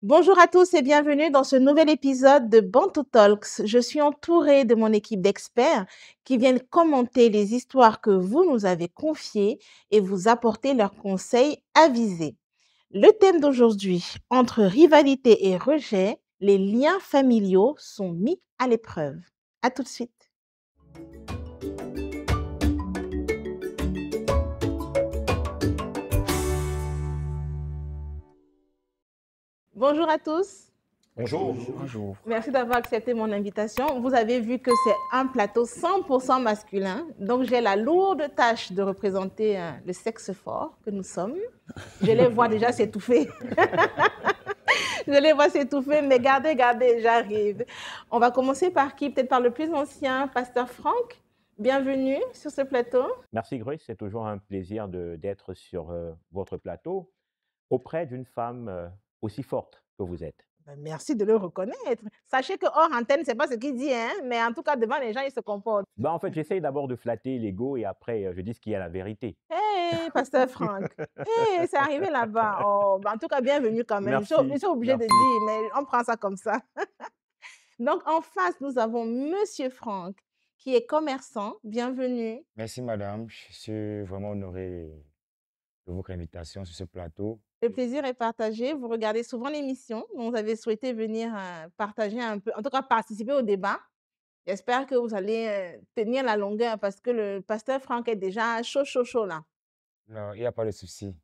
Bonjour à tous et bienvenue dans ce nouvel épisode de Bantu Talks. Je suis entourée de mon équipe d'experts qui viennent commenter les histoires que vous nous avez confiées et vous apporter leurs conseils avisés. Le thème d'aujourd'hui, entre rivalité et rejet, les liens familiaux sont mis à l'épreuve. À tout de suite. Bonjour à tous. Bonjour. Bonjour. Merci d'avoir accepté mon invitation. Vous avez vu que c'est un plateau 100% masculin. Donc, j'ai la lourde tâche de représenter le sexe fort que nous sommes. Je les vois déjà s'étouffer. Je les vois s'étouffer, mais gardez, j'arrive. On va commencer par qui? Peut-être par le plus ancien, Pasteur Franck. Bienvenue sur ce plateau. Merci Grace, c'est toujours un plaisir d'être sur votre plateau auprès d'une femme aussi forte que vous êtes. Merci de le reconnaître. Sachez que hors antenne, c'est pas ce qu'il dit, hein, mais en tout cas, devant les gens, il se comporte. En fait, j'essaye d'abord de flatter l'ego et après, je dis ce qui est la vérité. Hé, Pasteur Franck, hé, c'est arrivé là-bas. Oh, en tout cas, bienvenue quand même. Merci, Je suis obligée de merci. dire, mais on prend ça comme ça. Donc, en face, nous avons Monsieur Franck, qui est commerçant. Bienvenue. Merci madame, je suis vraiment honoré de votre invitation sur ce plateau. Le plaisir est partagé. Vous regardez souvent l'émission. Vous avez souhaité venir partager un peu, en tout cas participer au débat. J'espère que vous allez tenir la longueur parce que le pasteur Franck est déjà chaud là. Non, il n'y a pas de souci.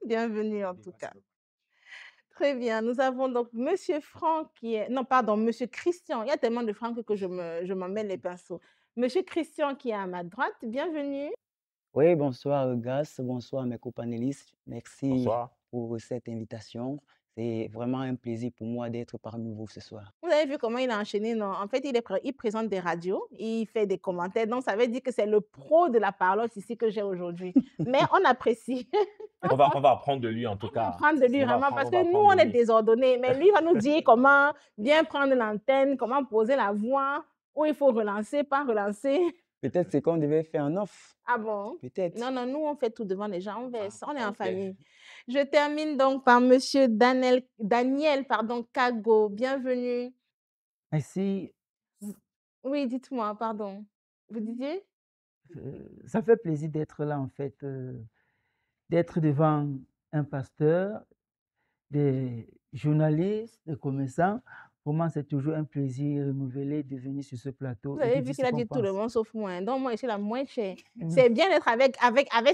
Bienvenue en tout cas. Très bien. Nous avons donc Monsieur Franck qui est... Non, pardon, Monsieur Christian. Il y a tellement de Franck que je m'en mêle les pinceaux. Monsieur Christian qui est à ma droite. Bienvenue. Oui, bonsoir Grace, bonsoir mes co-panélistes. Merci Bonsoir. pour cette invitation. C'est vraiment un plaisir pour moi d'être parmi vous ce soir. Vous avez vu comment il a enchaîné, non? En fait, il présente des radios, il fait des commentaires. Donc, ça veut dire que c'est le pro de la parole ici que j'ai aujourd'hui. Mais on apprécie. On va apprendre de lui en tout On va cas. apprendre de lui On va vraiment parce on que va nous, apprendre on de est lui. désordonnés. Mais lui, il va nous dire comment bien prendre l'antenne, comment poser la voix, où il faut relancer, pas relancer. Peut-être c'est qu'on devait faire un off, Ah bon? peut-être. Non, nous, on fait tout devant les gens, on est en Ok. famille. Je termine donc par Monsieur Daniel, pardon, Kago. Bienvenue. Merci. Oui, dites-moi, pardon. Vous disiez? Ça fait plaisir d'être là, en fait, d'être devant un pasteur, des journalistes, des commerçants. Pour moi, c'est toujours un plaisir renouvelé de venir sur ce plateau Vous et de avez vu dire qu'il ce a qu'on dit tout le pense. monde sauf moi, hein. Donc, moi, je suis la moins chère. Mm. C'est bien d'être avec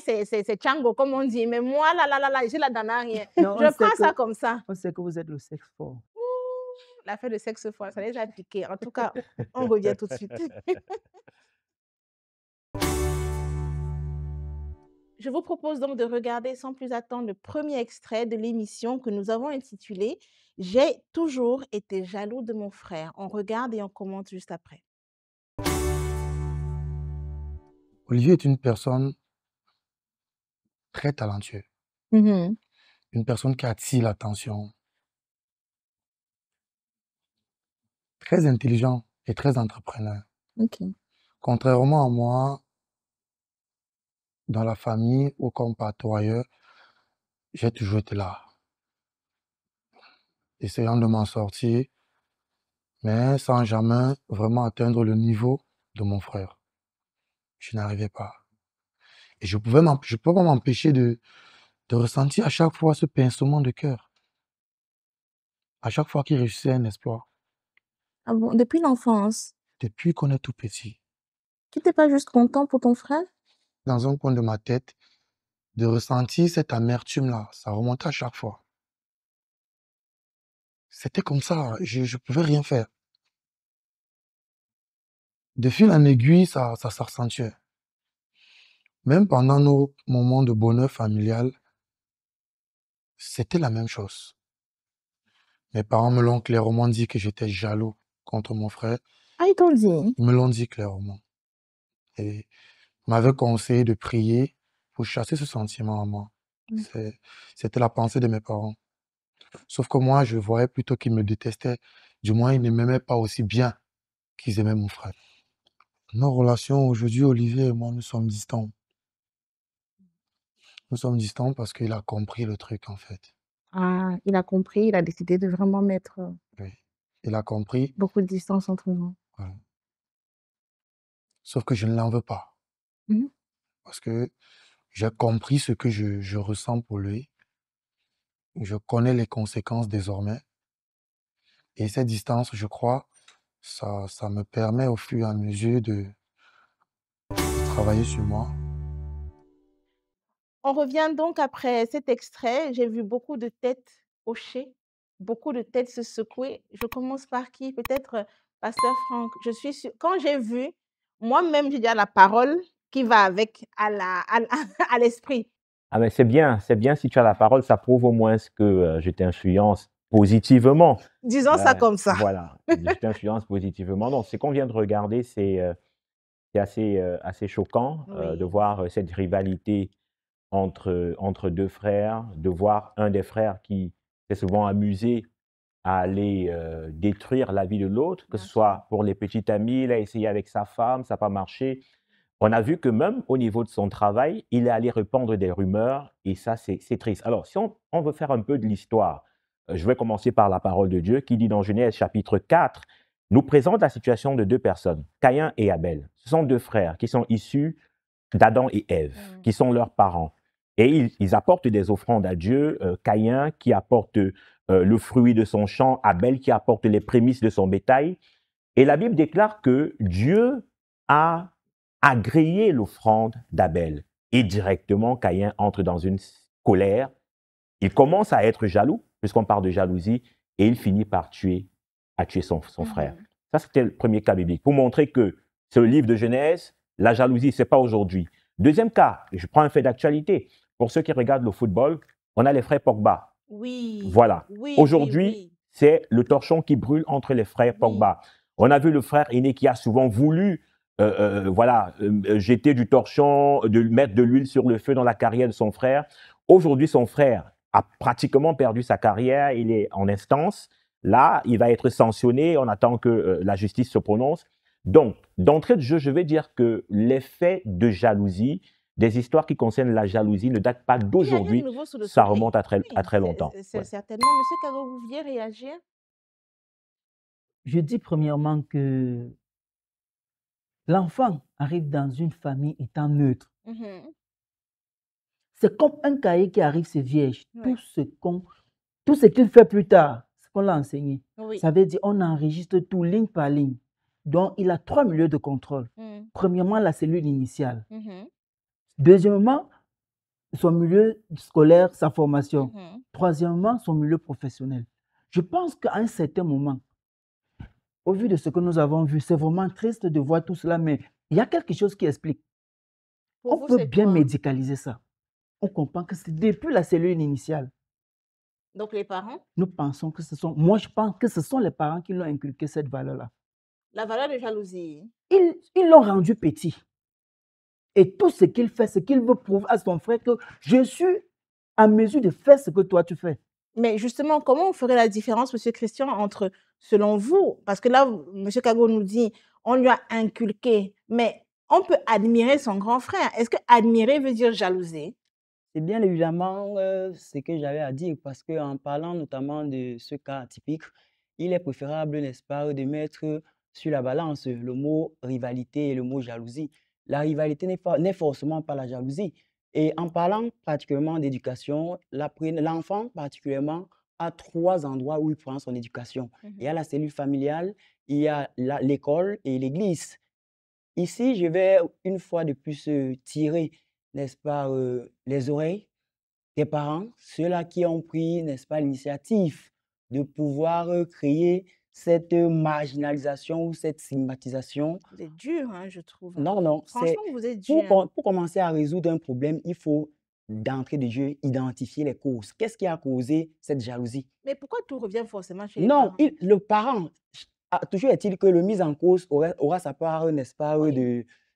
ces tchangos, comme on dit. Mais moi, là, je suis là dans rien. Non, Je prends ça comme ça. on sait que vous êtes le sexe fort. L'affaire de sexe fort, ça a déjà piqué. En tout cas, on revient tout de suite. Je vous propose donc de regarder sans plus attendre le premier extrait de l'émission que nous avons intitulé « J'ai toujours été jaloux de mon frère ». On regarde et on commente juste après. Olivier est une personne très talentueuse, Mhm. une personne qui attire l'attention, très intelligent et très entrepreneur. Ok. Contrairement à moi, dans la famille ou comme partout ailleurs, j'ai toujours été là, essayant de m'en sortir, mais sans jamais vraiment atteindre le niveau de mon frère. Je n'arrivais pas. Et je peux pas m'empêcher de ressentir à chaque fois ce pincement de cœur, à chaque fois qu'il réussissait un exploit, Ah bon, depuis l'enfance, depuis qu'on est tout petit. tu n'étais pas juste content pour ton frère? Dans un coin de ma tête, de ressentir cette amertume-là, ça remontait à chaque fois. C'était comme ça, je ne pouvais rien faire. De fil en aiguille, ça s'accentuait. Même pendant nos moments de bonheur familial, c'était la même chose. Mes parents me l'ont clairement dit que j'étais jaloux contre mon frère. Ah, ils t'ont dit? Ils me l'ont dit clairement. Et ils m'avaient conseillé de prier pour chasser ce sentiment en moi. Mm. C'était la pensée de mes parents. Sauf que moi, je voyais plutôt qu'ils me détestaient. Du moins, ils ne m'aimaient pas aussi bien qu'ils aimaient mon frère. Nos relations aujourd'hui, Olivier et moi, nous sommes distants. Nous sommes distants parce qu'il a compris le truc, en fait. Ah, il a compris, il a décidé de vraiment mettre Oui. Il a compris. beaucoup de distance entre nous. Voilà. Sauf que je ne l'en veux pas. Mhm. Parce que j'ai compris ce que je ressens pour lui. Je connais les conséquences désormais. Et cette distance, je crois, ça me permet au fur et à mesure de travailler sur moi. On revient donc après cet extrait. J'ai vu beaucoup de têtes hochées, beaucoup de têtes se secouer. Je commence par qui? Peut-être Pasteur Franck. Je suis sûre. Quand j'ai vu, moi-même, j'ai déjà la parole qui va avec à l'esprit. Ah mais c'est bien si tu as la parole, ça prouve au moins que je t'influence positivement. Disons ça comme ça. Voilà, je t'influence positivement. Donc, ce qu'on vient de regarder, c'est assez choquant de Oui, voir cette rivalité entre deux frères, de voir un des frères qui s'est souvent amusé à aller détruire la vie de l'autre, que bien ce sûr. soit pour les petits amis, il a essayé avec sa femme, ça n'a pas marché. On a vu que même au niveau de son travail, il est allé répandre des rumeurs et ça, c'est triste. Alors, si on veut faire un peu de l'histoire, je vais commencer par la parole de Dieu qui dit dans Genèse chapitre 4, nous présente la situation de deux personnes, Caïn et Abel. Ce sont deux frères qui sont issus d'Adam et Ève, qui sont leurs parents. Et ils apportent des offrandes à Dieu. Caïn qui apporte le fruit de son champ, Abel qui apporte les prémices de son bétail. Et la Bible déclare que Dieu a agréé l'offrande d'Abel. Et directement, Caïn entre dans une colère. Il commence à être jaloux, puisqu'on parle de jalousie, et il finit par tuer son frère. Ça, c'était le premier cas biblique. Pour montrer que c'est le livre de Genèse, la jalousie, ce n'est pas aujourd'hui. Deuxième cas, je prends un fait d'actualité. Pour ceux qui regardent le football, on a les frères Pogba. Oui, Voilà. oui, Aujourd'hui, oui, c'est le torchon qui brûle entre les frères oui. Pogba. On a vu le frère aîné qui a souvent voulu jeter du torchon, de mettre de l'huile sur le feu dans la carrière de son frère. Aujourd'hui, son frère a pratiquement perdu sa carrière, il est en instance. Là, il va être sanctionné, on attend que la justice se prononce. Donc, d'entrée de jeu, je vais dire que l'effet de jalousie, des histoires qui concernent la jalousie ne datent pas Il n'y a rien de d'aujourd'hui, nouveau sous le ça soleil. remonte à très Oui, longtemps. c'est Ouais. certainement. Monsieur Caro, vous vouliez réagir? Je dis premièrement que l'enfant arrive dans une famille étant neutre. Mhm. C'est comme un cahier qui arrive, c'est vierge. Ouais. Tout ce qu'il fait plus tard, ce qu'on l'a enseigné. Oui. Ça veut dire on enregistre tout ligne par ligne. Donc, il a 3 milieux de contrôle. Mhm. Premièrement, la cellule initiale. Mhm. Deuxièmement, son milieu scolaire, sa formation. Mhm. Troisièmement, son milieu professionnel. Je pense qu'à un certain moment, au vu de ce que nous avons vu, c'est vraiment triste de voir tout cela, mais il y a quelque chose qui explique. Pour On vous, peut c'est bien quoi? médicaliser ça. On comprend que c'est depuis la cellule initiale. Donc, les parents? Nous pensons que moi je pense que ce sont les parents qui l'ont inculqué cette valeur-là. La valeur de jalousie. Ils l'ont rendu petit. Et tout ce qu'il fait, c'est qu'il veut prouver à son frère que je suis en mesure de faire ce que toi tu fais. Mais justement, comment on ferait la différence, Monsieur Christian, entre, selon vous, parce que là, Monsieur Kago nous dit, on lui a inculqué, mais on peut admirer son grand frère. Est-ce que admirer veut dire jalouser? C'est bien évidemment ce que j'avais à dire parce qu'en parlant notamment de ce cas atypique, il est préférable, n'est-ce pas, de mettre sur la balance le mot rivalité et le mot jalousie. La rivalité n'est forcément pas la jalousie. Et en parlant particulièrement d'éducation, l'enfant particulièrement a 3 endroits où il prend son éducation. Il y a la cellule familiale, il y a l'école et l'église. Ici, je vais une fois de plus tirer, n'est-ce pas, les oreilles des parents, ceux-là qui ont pris, n'est-ce pas, l'initiative de pouvoir créer cette marginalisation ou cette stigmatisation. Vous êtes dur, hein, je trouve. Hein. Non, non, c'est Franchement, vous êtes dur. pour commencer à résoudre un problème, il faut d'entrée de jeu identifier les causes. Qu'est-ce qui a causé cette jalousie? Mais pourquoi tout revient forcément chez les Non, parents? le parent, toujours est-il que le mise en cause aura sa part, n'est-ce pas, Oui.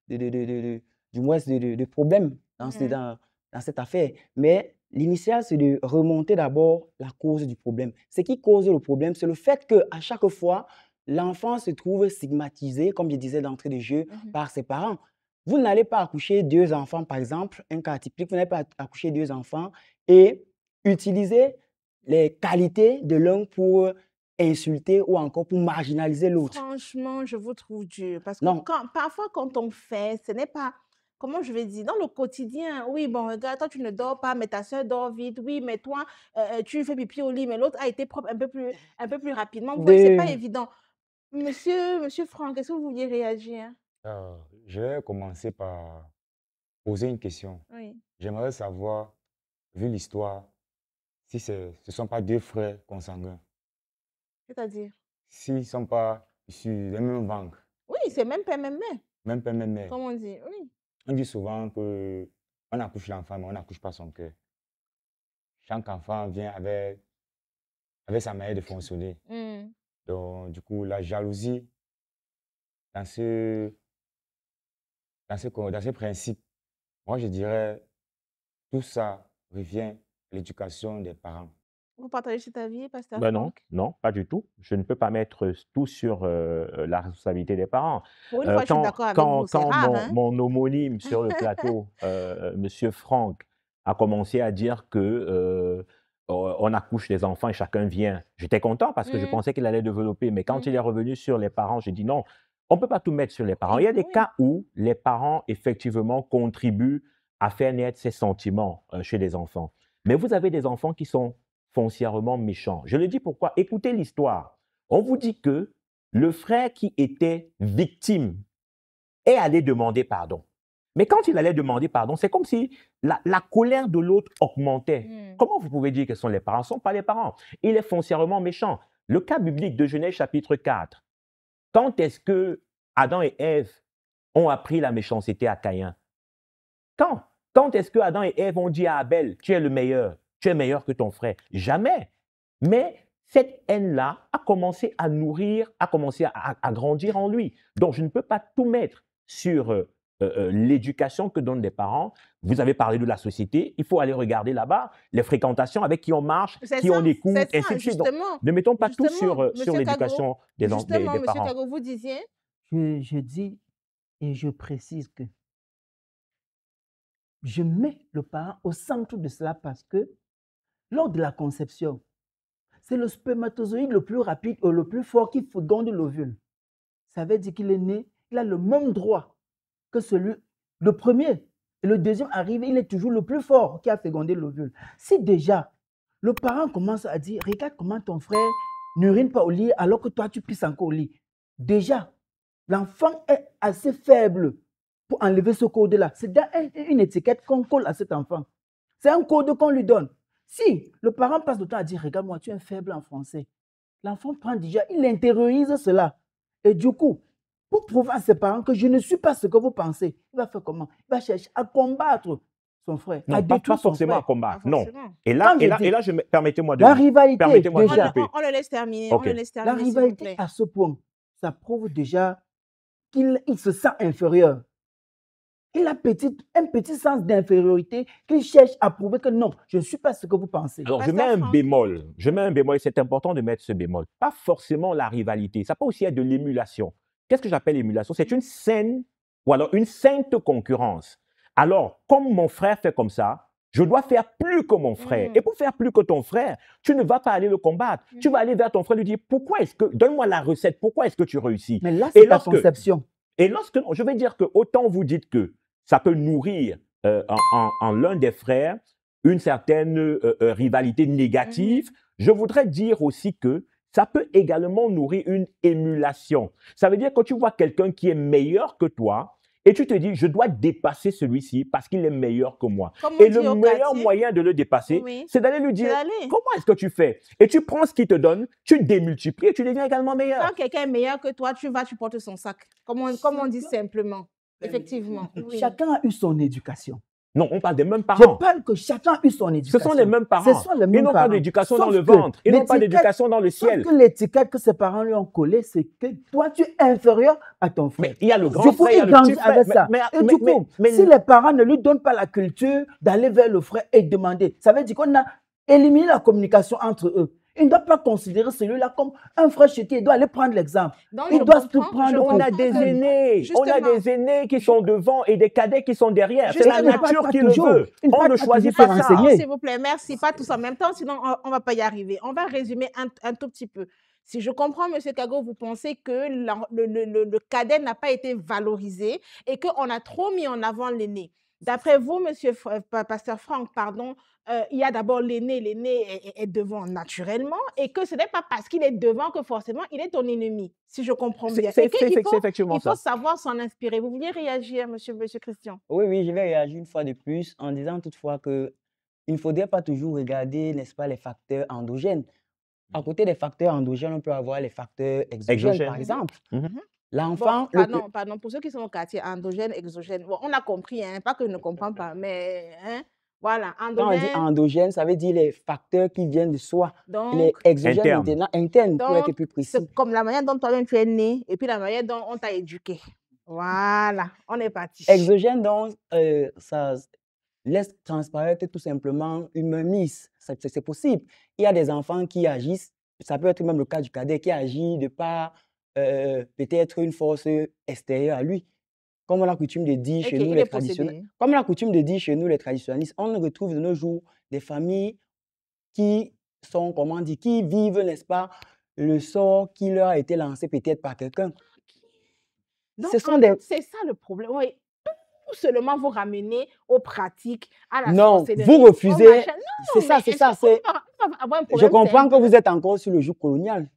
du moins de problèmes Mhm. dans cette affaire. Mais l'initial, c'est de remonter d'abord la cause du problème. Ce qui cause le problème, c'est le fait qu'à chaque fois, l'enfant se trouve stigmatisé, comme je disais d'entrée de jeu, par ses parents. Vous n'allez pas accoucher 2 enfants, par exemple, un cas typique, vous n'allez pas accoucher 2 enfants et utiliser les qualités de l'un pour insulter ou encore pour marginaliser l'autre. Franchement, je vous trouve dur. Parce que Non, parfois, quand on fait, ce n'est pas, comment je vais dire, dans le quotidien, oui, bon, regarde, toi, tu ne dors pas, mais ta soeur dort vite. Oui, mais toi, tu fais pipi au lit, mais l'autre a été propre un peu plus rapidement. Vous voyez, ce n'est pas de, évident. Monsieur Franck, est-ce que vous vouliez réagir? Je vais commencer par poser une question. Oui. J'aimerais savoir, vu l'histoire, si ce ne sont pas deux frères consanguins, C'est-à-dire? s'ils ne sont pas issus des mêmes ventre, Oui, c'est même père, même mère, même père, même mère. comme on dit. Oui. On dit souvent que on accouche l'enfant, mais on n'accouche pas son cœur. Chaque enfant vient avec sa manière de fonctionner. Mm. Donc, du coup, la jalousie, dans ce, dans ce principe, moi, je dirais, tout ça revient à l'éducation des parents. Vous partagez cet avis, Pasteur Ben non, Franck? non, pas du tout. Je ne peux pas mettre tout sur la responsabilité des parents. Pour une fois, je suis d'accord avec vous, c'est Quand rare, hein? mon homonyme sur le plateau, Monsieur Franck, a commencé à dire que on accouche les enfants et chacun vient, j'étais content parce que je Mm, pensais qu'il allait développer. Mais quand mm. il est revenu sur les parents, j'ai dit non, on ne peut pas tout mettre sur les parents. Il y Oui, a des oui. cas où les parents, effectivement, contribuent à faire naître ces sentiments chez les enfants. Mais vous avez des enfants qui sont foncièrement méchants. Je le dis pourquoi. Écoutez l'histoire. On vous dit que le frère qui était victime est allé demander pardon. Mais quand il allait demander pardon, c'est comme si la colère de l'autre augmentait. Mm. Comment vous pouvez dire que ce sont les parents? Ce ne sont pas les parents. Il est foncièrement méchant. Le cas biblique de Genèse chapitre 4. Quand est-ce que Adam et Ève ont appris la méchanceté à Caïn? Quand est-ce que Adam et Ève ont dit à Abel, tu es le meilleur, tu es meilleur que ton frère? Jamais. Mais cette haine-là a commencé à nourrir, a commencé à grandir en lui. Donc, je ne peux pas tout mettre sur l'éducation que donnent les parents. Vous avez parlé de la société, il faut aller regarder là-bas les fréquentations avec qui on marche, C'est qui on ça, écoute, c'est ainsi ça, de suite. Donc, justement. ne mettons pas tout Justement, sur Monsieur Kago, l'éducation des justement, Monsieur parents. Kago, vous disiez? Je dis et je précise que je mets le parent au centre de cela parce que lors de la conception, c'est le spermatozoïde le plus rapide ou le plus fort qui féconde l'ovule. Ça veut dire qu'il est né, il a le même droit que celui, le premier. Et le deuxième arrive, il est toujours le plus fort qui a fécondé l'ovule. Si déjà, le parent commence à dire, regarde comment ton frère n'urine pas au lit alors que toi, tu pisses encore au lit. Déjà, l'enfant est assez faible pour enlever ce code-là. C'est une étiquette qu'on colle à cet enfant. C'est un code qu'on lui donne. Si le parent passe le temps à dire, regarde-moi, tu es faible en français, l'enfant prend déjà, il intériorise cela. Et du coup, pour prouver à ses parents que je ne suis pas ce que vous pensez, il va faire comment? Il va chercher à combattre son frère, à Non, pas détruire son forcément à frère. Pas combattre. Non. forcément. Et là, Quand je dis permettez-moi de la rivalité, permettez-moi de On, vous le- déjà, couper. on le laisse terminer, Ok. on le laisse la terminer, s'il vous rivalité plaît. à ce point, ça prouve déjà qu'il se sent inférieur. Il a un petit sens d'infériorité qu'il cherche à prouver que non, je ne suis pas ce que vous pensez. Alors, je Pasteur mets un Franck. bémol. Je mets un bémol et c'est important de mettre ce bémol. Pas forcément la rivalité. Ça peut aussi être de l'émulation. Qu'est-ce que j'appelle l'émulation? C'est une saine ou alors une sainte concurrence. Alors, comme mon frère fait comme ça, je dois faire plus que mon frère. Mm. Et pour faire plus que ton frère, tu ne vas pas aller le combattre. Tu vas aller vers ton frère et lui dire, pourquoi est-ce que, donne-moi la recette, pourquoi est-ce que tu réussis? Mais là, Et c'est ta lorsque- conception. Et lorsque, je vais dire que autant vous dites que ça peut nourrir en l'un des frères une certaine rivalité négative, je voudrais dire aussi que ça peut également nourrir une émulation. Ça veut dire que tu vois quelqu'un qui est meilleur que toi et tu te dis, je dois dépasser celui-ci parce qu'il est meilleur que moi. Comme on Et dit le au meilleur quartier, moyen de le dépasser, oui, c'est d'aller lui c'est dire, d'aller. comment est-ce que tu fais? Et tu prends ce qu'il te donne, tu démultiplies et tu deviens également meilleur. Quand quelqu'un est meilleur que toi, tu vas, tu portes son sac. Comme on dit simplement. Effectivement. Oui. Chacun a eu son éducation. Non, on parle des mêmes Je parents. parle que chacun a eu son Ce éducation. sont les mêmes parents. Ce sont les Ils mêmes n'ont pas parents. d'éducation dans Sauf le que ventre. Ils n'ont pas l'étiquette- d'éducation dans le Sauf ciel. que l'étiquette que ses parents lui ont collée, c'est que toi, tu es inférieur à ton frère. Mais il y a le grand Du coup, frère, il y a il le petit grandit frère. avec ça. Et du coup, si les parents ne lui donnent pas la culture d'aller vers le frère et demander, ça veut dire qu'on a éliminé la communication entre eux. Il ne doit pas considérer celui-là comme un frère chez qui il doit aller prendre l'exemple. Donc, Il je doit se comprends, prendre je On comme a comprends des que- aînés, on a Justement. des aînés qui sont devant et des cadets qui sont derrière. C'est la Justement. nature Pas qui le toujours. veut. Il ne On va ne pas choisit toujours pas faire ça. enseigner. S'il vous plaît, merci. Pas tous en même temps, sinon on ne va pas y arriver. On va résumer un tout petit peu. Si je comprends, M. Kago, vous pensez que le cadet n'a pas été valorisé et qu'on a trop mis en avant l'aîné. D'après vous, Pasteur Franck, pardon, il y a d'abord l'aîné. L'aîné est devant naturellement et que ce n'est pas parce qu'il est devant que forcément il est ton ennemi, si je comprends bien. C'est Et qu'il faut, effectivement il faut ça. savoir s'en inspirer. Vous vouliez réagir, monsieur Christian? Oui, oui, je vais réagir une fois de plus en disant toutefois que il ne faudrait pas toujours regarder, n'est-ce pas, les facteurs endogènes. À côté des facteurs endogènes, on peut avoir les facteurs exogènes, par Exogène. exemple. Mhm. L'enfant, Bon, pardon, pour ceux qui sont au quartier, endogène, exogène. Bon, on a compris, hein, pas que je ne comprends pas, mais hein, voilà, quand on dit endogène. endogène, ça veut dire les facteurs qui viennent de soi. Et les Donc, exogènes Interne. maintenant, internes, pour être donc plus précis. c'est comme la manière dont toi-même tu es né et puis la manière dont on t'a éduqué. Voilà, on est parti. Exogène, donc, ça laisse transparaître tout simplement une mainmise. C'est possible. Il y a des enfants qui agissent, ça peut être même le cas du cadet, qui agit de par peut-être une force extérieure à lui. Comme on a coutume de dire Ok, chez nous, il les est traditionnels, possédé. comme on a coutume de dire chez nous, les traditionnalistes, on retrouve de nos jours des familles qui sont, comment dire, qui vivent, n'est-ce pas, le sort qui leur a été lancé peut-être par quelqu'un. Donc, Ce sont en des... fait, c'est ça le problème. Oui, tout seulement vous ramener aux pratiques, à la Non, sorcellerie, vous au refusez. machin. C'est Non, ça, mais c'est est-ce ça. qu'on va avoir un Je problème comprends que simple? vous êtes encore sur le joug colonial.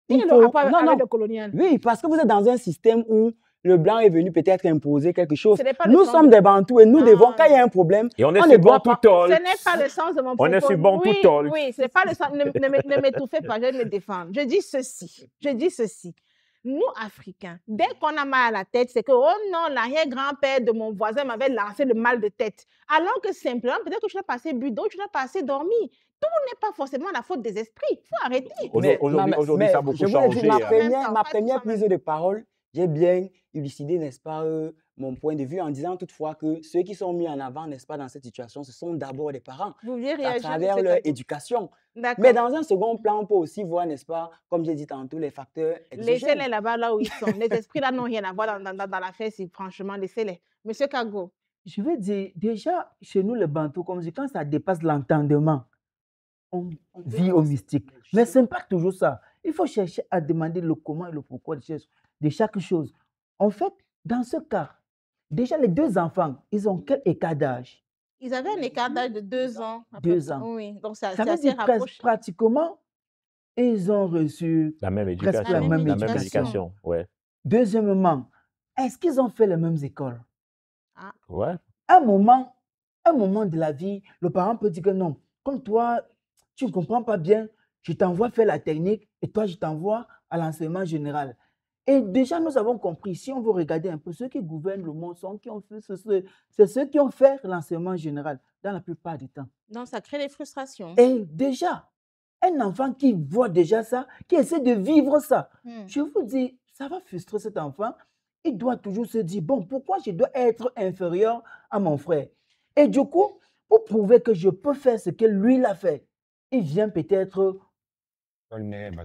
Il y a Il le faut... rapport Non, avec non. le colonial. Oui, parce que vous êtes dans un système où le blanc est venu peut-être imposer quelque chose. Ce n'est pas le Nous sens sommes de- des Bantous et nous Non, devons, quand il y a non. un problème, Et on est on ne sur doit bon pas... tout tol. Ce n'est pas le sens de mon propos. On est sur bon tout Oui, tol. oui, ce n'est pas le sens. Ne m'étouffez pas, je vais me défendre. Je dis ceci. Nous, Africains, dès qu'on a mal à la tête, c'est que, oh non, l'arrière-grand-père de mon voisin m'avait lancé le mal de tête. Alors que simplement, peut-être que je l'ai passé bu d'eau, je l'ai passé dormi. Tout n'est pas forcément la faute des esprits. Il faut arrêter. Aujourd'hui, ça a beaucoup je vous ai dit, changé. ma hein. Pas tous première en même prise de parole, j'ai bien élucidé, n'est-ce pas, mon point de vue en disant toutefois que ceux qui sont mis en avant, n'est-ce pas, dans cette situation, ce sont d'abord les parents, Vous vouliez à réagir, travers monsieur leur Kago? éducation. D'accord. Mais dans un second plan, on peut aussi voir, n'est-ce pas, comme j'ai dit tantôt, les facteurs Laissez-les exogènes. là-bas, là où ils sont. Les esprits là n'ont rien à voir dans l'affaire, franchement, laissez-les. Monsieur Kago, Je veux dire, déjà, chez nous, les Bantous, comme je dis, quand ça dépasse l'entendement, on vit au mystique. Mais ce n'est pas toujours ça. Il faut chercher à demander le comment et le pourquoi de chaque chose. En fait, dans ce cas, déjà, les deux enfants, ils ont quel écart d'âge? ils avaient un écart d'âge de 2 ans. à peu 2 près. ans. Oui, donc c'est Ça veut assez dire rapproché. pratiquement, ils ont reçu La même presque la éducation. même La même éducation. éducation. Ouais. Deuxièmement, est-ce qu'ils ont fait les mêmes écoles? Ouais. Un moment de la vie, le parent peut dire que non, comme toi, tu ne comprends pas bien, je t'envoie faire la technique et toi, je t'envoie à l'enseignement général. Et déjà, nous avons compris, si on veut regarder un peu, ceux qui gouvernent le monde sont qui ont fait c'est ceux qui ont fait l'enseignement général dans la plupart du temps. Donc, ça crée des frustrations. Et déjà, un enfant qui voit déjà ça, qui essaie de vivre ça, je vous dis, ça va frustrer cet enfant. Il doit toujours se dire, bon, pourquoi je dois être inférieur à mon frère? Et du coup, pour prouver que je peux faire ce que lui l'a fait, il vient peut-être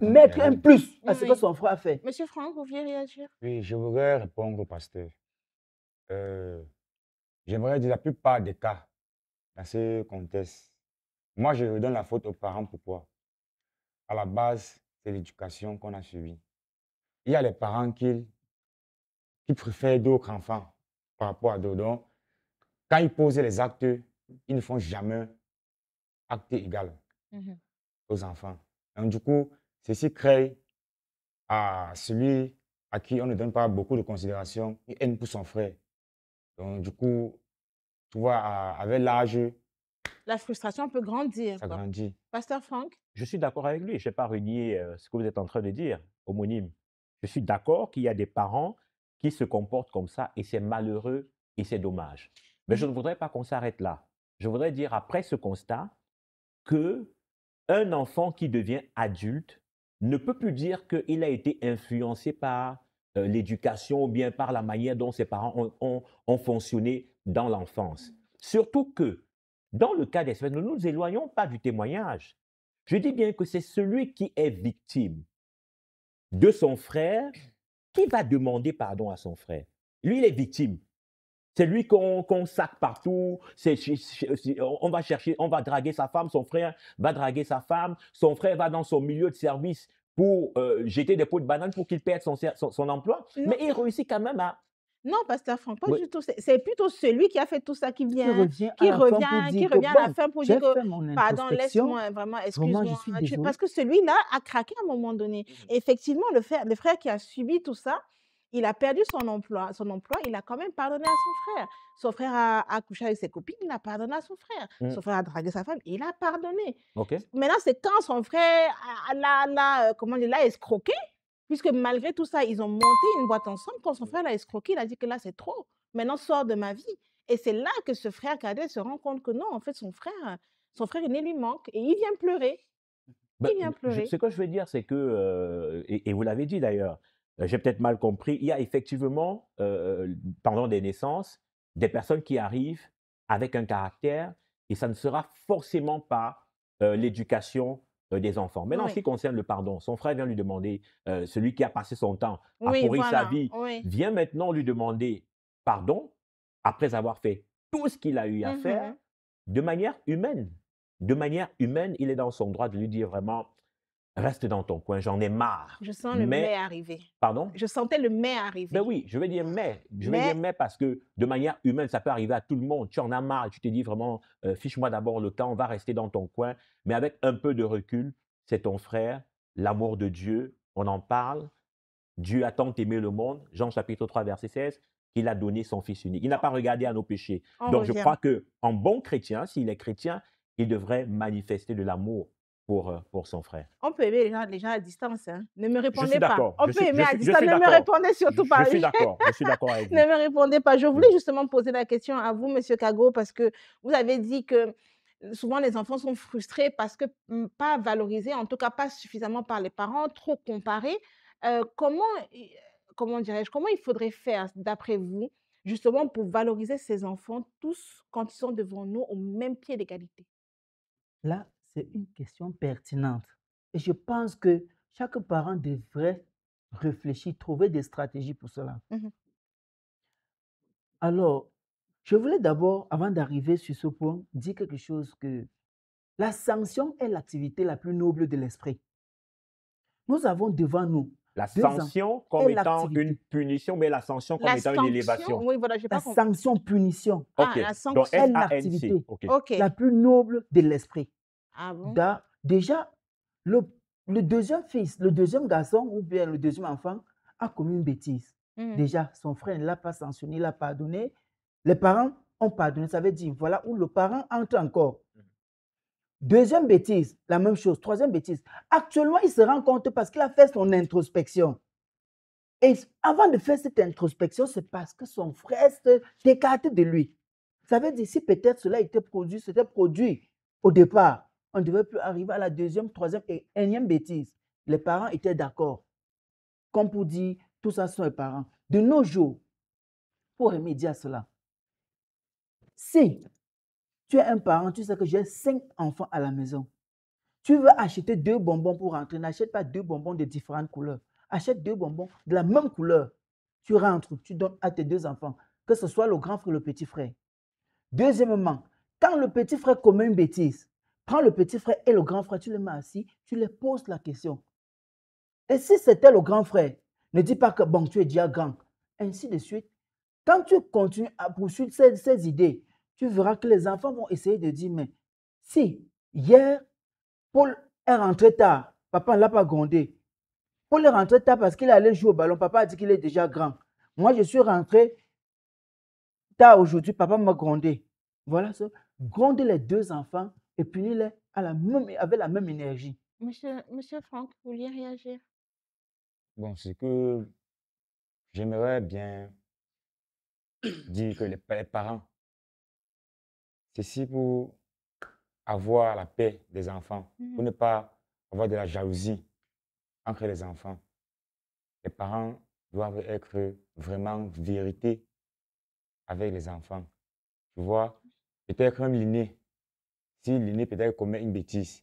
mettre un plus à ce que Oui. son frère a fait. Monsieur Franck, vous vouliez réagir? Oui, je voudrais répondre au pasteur. J'aimerais dire la plupart des cas, dans ce contexte, moi, je donne la faute aux parents. Pourquoi? À la base, c'est l'éducation qu'on a suivie. Il y a les parents qui préfèrent d'autres enfants par rapport à d'autres. Donc, quand ils posent les actes, ils ne font jamais acte égal aux enfants. Donc, du coup, ceci crée à celui à qui on ne donne pas beaucoup de considération, une haine pour son frère. Donc, du coup, tu vois, avec l'âge, La frustration peut grandir. ça quoi. grandit. Pasteur Franck? Je suis d'accord avec lui. Je n'ai pas renié ce que vous êtes en train de dire, homonyme. Je suis d'accord qu'il y a des parents qui se comportent comme ça et c'est malheureux et c'est dommage. Mais je ne voudrais pas qu'on s'arrête là. Je voudrais dire, après ce constat, qu'un enfant qui devient adulte ne peut plus dire qu'il a été influencé par l'éducation ou bien par la manière dont ses parents ont fonctionné dans l'enfance. Surtout que, dans le cas d'espèce, nous ne nous éloignons pas du témoignage. Je dis bien que c'est celui qui est victime de son frère qui va demander pardon à son frère. Lui, il est victime. C'est lui qu'on sac partout. On va chercher, on va draguer sa femme, son frère va draguer sa femme, son frère va dans son milieu de service pour jeter des pots de banane pour qu'il perde son emploi. Non, Mais il réussit quand même à... non, pasteur Franck, pas Oui. du tout. C'est plutôt celui qui a fait tout ça qui Qui vient, revient à qui la fin pour revient, qui dire que revient à la bon, fin pour dire j'ai que, fait mon pardon, introspection, laisse-moi, vraiment, vraiment, je excuse-moi. suis désolé. Parce que celui-là a craqué à un moment donné. Et effectivement, le frère qui a subi tout ça, il a perdu son emploi. Il a quand même pardonné à son frère. Son frère a couché avec ses copines, il a pardonné à son frère. Son frère a dragué sa femme, il a pardonné. OK. Maintenant, c'est quand son frère l'a escroqué, puisque malgré tout ça, ils ont monté une boîte ensemble. Quand son frère l'a escroqué, il a dit que là, c'est trop. Maintenant, sors de ma vie. Et c'est là que ce frère cadet se rend compte que non, en fait, son frère aîné lui manque et il vient pleurer. Ben, Il vient pleurer. ce que je veux dire, c'est que, et vous l'avez dit d'ailleurs, j'ai peut-être mal compris, il y a effectivement, pendant des naissances, des personnes qui arrivent avec un caractère et ça ne sera forcément pas l'éducation des enfants. Maintenant, en ce Oui, qui concerne le pardon, son frère vient lui demander, celui qui a passé son temps à oui, pourrir sa voilà, vie, oui. vient maintenant lui demander pardon après avoir fait tout ce qu'il a eu à faire Mhm. de manière humaine. De manière humaine, il est dans son droit de lui dire vraiment, reste dans ton coin, j'en ai marre. Je sens le mais Mais, arriver. pardon? Je sentais le mais Ben arriver. oui, je vais dire mais. Je vais dire Mais, mais parce que de manière humaine, ça peut arriver à tout le monde. Tu en as marre, tu te dis vraiment, fiche-moi d'abord le camp, on va rester dans ton coin. Mais avec un peu de recul, c'est ton frère, l'amour de Dieu, on en parle. Dieu a tant aimé le monde, Jean chapitre 3, verset 16, qu'il a donné son Fils unique. Il n'a pas regardé à nos péchés. on Donc je revient. crois qu'en bon chrétien, s'il est chrétien, il devrait manifester de l'amour pour son frère. On peut aimer les gens à distance. Hein. Ne me Je répondez suis pas. d'accord. On peut aimer à Je distance. suis Ne me d'accord. répondez surtout pas. Je suis d'accord. Je suis d'accord avec Ne vous. me répondez pas. Je Mm. voulais justement poser la question à vous, Monsieur Kago, parce que vous avez dit que souvent les enfants sont frustrés parce que pas valorisés, en tout cas pas suffisamment par les parents, trop comparés. Comment, comment dirais-je, comment il faudrait faire, d'après vous, justement pour valoriser ces enfants tous quand ils sont devant nous au même pied d'égalité? Là, c'est une question pertinente. Et je pense que chaque parent devrait réfléchir, trouver des stratégies pour cela. Mhm. Alors, je voulais d'abord, avant d'arriver sur ce point, dire quelque chose que la sanction est l'activité la plus noble de l'esprit. Nous avons devant nous La deux enfants sanction comme et étant une l'activité. punition, mais la sanction comme La étant une sanction, élévation. oui, voilà, j'ai La pas compris. sanction-punition Ah, OK. la Donc sanction. est S-A-N-C. l'activité OK. Ok. la plus noble de l'esprit. Ah bon? Déjà, le deuxième fils, le deuxième garçon ou bien le deuxième enfant a commis une bêtise. Mhm. Déjà, son frère ne l'a pas sanctionné, il l'a pardonné. Les parents ont pardonné. Ça veut dire, voilà où le parent entre encore. Deuxième bêtise, la même chose. Troisième bêtise. Actuellement, il se rend compte parce qu'il a fait son introspection. Et avant de faire cette introspection, c'est parce que son frère s'est écarté de lui. Ça veut dire, si peut-être cela s'était produit au départ, on ne devait plus arriver à la deuxième, troisième et énième bêtise. Les parents étaient d'accord. Comme pour dire, tout ça sont les parents. De nos jours, pour remédier à cela, si tu es un parent, tu sais que j'ai 5 enfants à la maison. Tu veux acheter 2 bonbons pour rentrer, n'achète pas 2 bonbons de différentes couleurs. Achète 2 bonbons de la même couleur. Tu rentres, tu donnes à tes 2 enfants, que ce soit le grand frère ou le petit frère. Deuxièmement, quand le petit frère commet une bêtise, prends le petit frère et le grand frère, tu les mets assis, tu les poses la question. Et si c'était le grand frère, ne dis pas que bon, tu es déjà grand. Ainsi de suite. Quand tu continues à poursuivre ces idées, tu verras que les enfants vont essayer de dire, mais si hier, Paul est rentré tard, papa ne l'a pas grondé. Paul est rentré tard parce qu'il allait jouer au ballon, papa a dit qu'il est déjà grand. Moi, je suis rentré tard aujourd'hui, papa m'a grondé. Voilà ça. Grondez les 2 enfants et punis-les avec la même énergie. Monsieur Franck, vous vouliez réagir? Bon, ce que j'aimerais bien dire que les parents, c'est si pour avoir la paix des enfants, pour Mhm. ne pas avoir de la jalousie entre les enfants, les parents doivent être vraiment vérité avec les enfants. Tu vois, peut-être un l'aîné, si l'aîné peut-être commet une bêtise,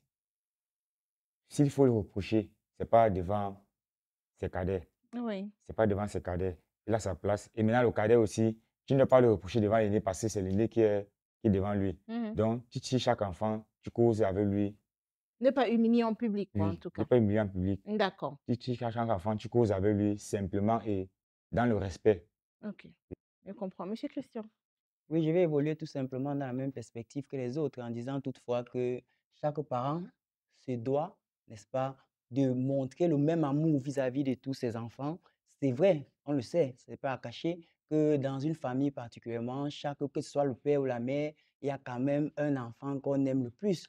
s'il faut le reprocher, c'est pas devant ses cadets. Oui. C'est pas devant ses cadets. Il a sa place. Et maintenant, le cadet aussi, tu ne dois pas le reprocher devant l'aîné parce que c'est l'aîné qui est devant lui. Mhm. Donc, tu tires chaque enfant, tu causes avec lui. Ne pas humilier en public, quoi, en Oui, tout ne cas. pas humilier en public. D'accord. Tu tires chaque enfant, tu causes avec lui simplement et dans le respect. Ok. Je comprends. Monsieur Christian. Oui, je vais évoluer tout simplement dans la même perspective que les autres en disant toutefois que chaque parent se doit, n'est-ce pas, de montrer le même amour vis-à-vis de tous ses enfants. C'est vrai, on le sait, ce n'est pas à cacher que dans une famille particulièrement, que ce soit le père ou la mère, il y a quand même un enfant qu'on aime le plus.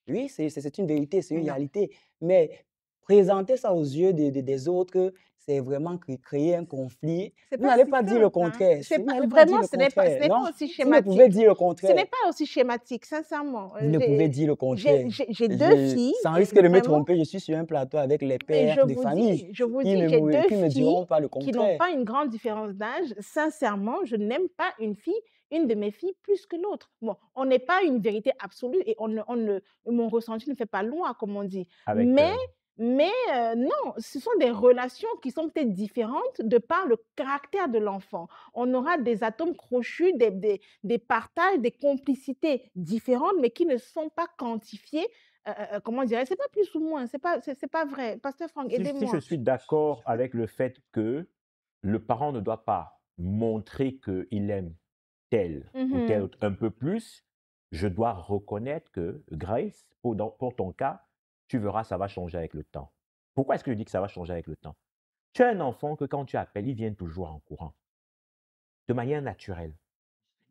Oui, c'est une vérité, c'est une Non. réalité. Mais présenter ça aux yeux des autres, c'est vraiment créer un conflit. C'est Vous pas n'allez si pas dire le simple, hein. contraire. C'est Vous pas, n'allez pas dire vraiment, le ce n'est pas contraire. Non, aussi vous ne pouvez schématique. dire le Ce contraire. n'est pas aussi schématique, sincèrement. Vous ne pouvez dire le contraire. J'ai deux filles, Sans risque de me vraiment, tromper, je suis sur un plateau avec les mais pères de famille je vous qui dis, ne j'ai me, deux qui me filles diront pas le qui n'ont contraire. pas une grande différence d'âge. Sincèrement, je n'aime pas une de mes filles plus que l'autre. Bon, on n'est pas une vérité absolue et mon ressenti ne fait pas loi, comme on dit. Avec, Mais non, ce sont des relations qui sont peut-être différentes de par le caractère de l'enfant. On aura des atomes crochus, des partages, des complicités différentes, mais qui ne sont pas quantifiées. Comment dirais-je? C'est pas plus ou moins, c'est pas vrai. Pasteur Franck, si je aidez-moi. suis d'accord avec le fait que le parent ne doit pas montrer qu'il aime tel ou tel Mhm. autre un peu plus, je dois reconnaître que, Grace, pour ton cas, tu verras, ça va changer avec le temps. Pourquoi est-ce que je dis que ça va changer avec le temps? Tu as un enfant que quand tu appelles, il vient toujours en courant, de manière naturelle.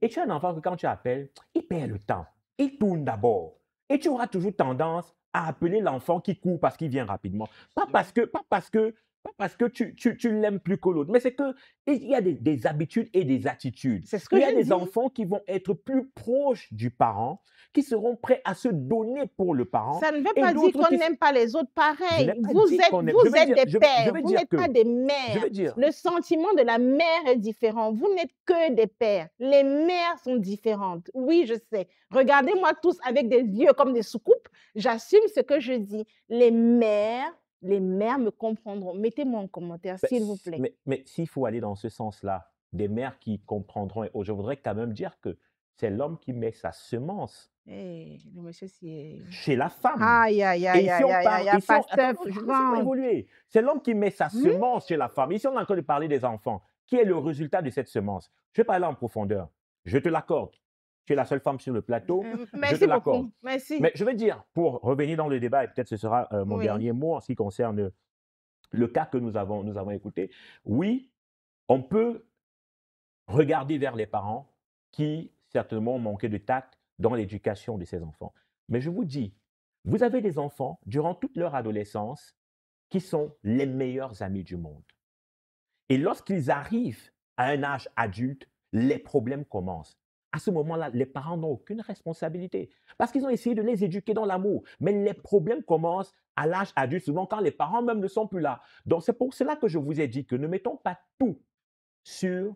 Et tu as un enfant que quand tu appelles, il perd le temps. Il tourne d'abord. Et tu auras toujours tendance à appeler l'enfant qui court parce qu'il vient rapidement. Pas parce que tu l'aimes plus que l'autre, mais c'est qu'il y a des habitudes et des attitudes. C'est ce que Il y a je des dis. enfants qui vont être plus proches du parent, qui seront prêts à se donner pour le parent. Ça ne veut Et pas dire d'autres qu'on n'aime pas les autres Je pareil. n'ai pas Vous dit êtes, qu'on aime. vous Je veux êtes dire, des je pères, veux vous dire n'êtes que, pas des je mères. veux dire, Le sentiment de la mère est différent. Vous n'êtes que des pères. Les mères sont différentes. Oui, je sais. Regardez-moi tous avec des yeux comme des soucoupes. J'assume ce que je dis. Les mères me comprendront. Mettez-moi en commentaire, ben, s'il vous plaît. mais s'il faut aller dans ce sens-là, des mères qui comprendront, et je voudrais quand même dire que c'est l'homme qui met sa semence Le monsieur, c'est... chez la femme. Aïe, aïe, Et aïe, ici, aïe, on aïe, parle. aïe, aïe, Ici, on, Pasteur attends, laissez-moi Franck. évoluer. C'est l'homme qui met sa Hmm? semence chez la femme. Ici, on est en train de parler des enfants. Qui est le résultat de cette semence? Je vais parler en profondeur. Je te l'accorde. Tu es la seule femme sur le plateau. Je te Merci l'accorde. beaucoup. Merci. Mais je veux dire, pour revenir dans le débat, et peut-être ce sera mon Oui. dernier mot en ce qui concerne le cas que nous avons écouté. Oui, on peut regarder vers les parents qui, certainement, ont manqué de tact dans l'éducation de ces enfants. Mais je vous dis, vous avez des enfants, durant toute leur adolescence, qui sont les meilleurs amis du monde. Et lorsqu'ils arrivent à un âge adulte, les problèmes commencent. À ce moment-là, les parents n'ont aucune responsabilité parce qu'ils ont essayé de les éduquer dans l'amour. Mais les problèmes commencent à l'âge adulte, souvent quand les parents même ne sont plus là. Donc, c'est pour cela que je vous ai dit que ne mettons pas tout sur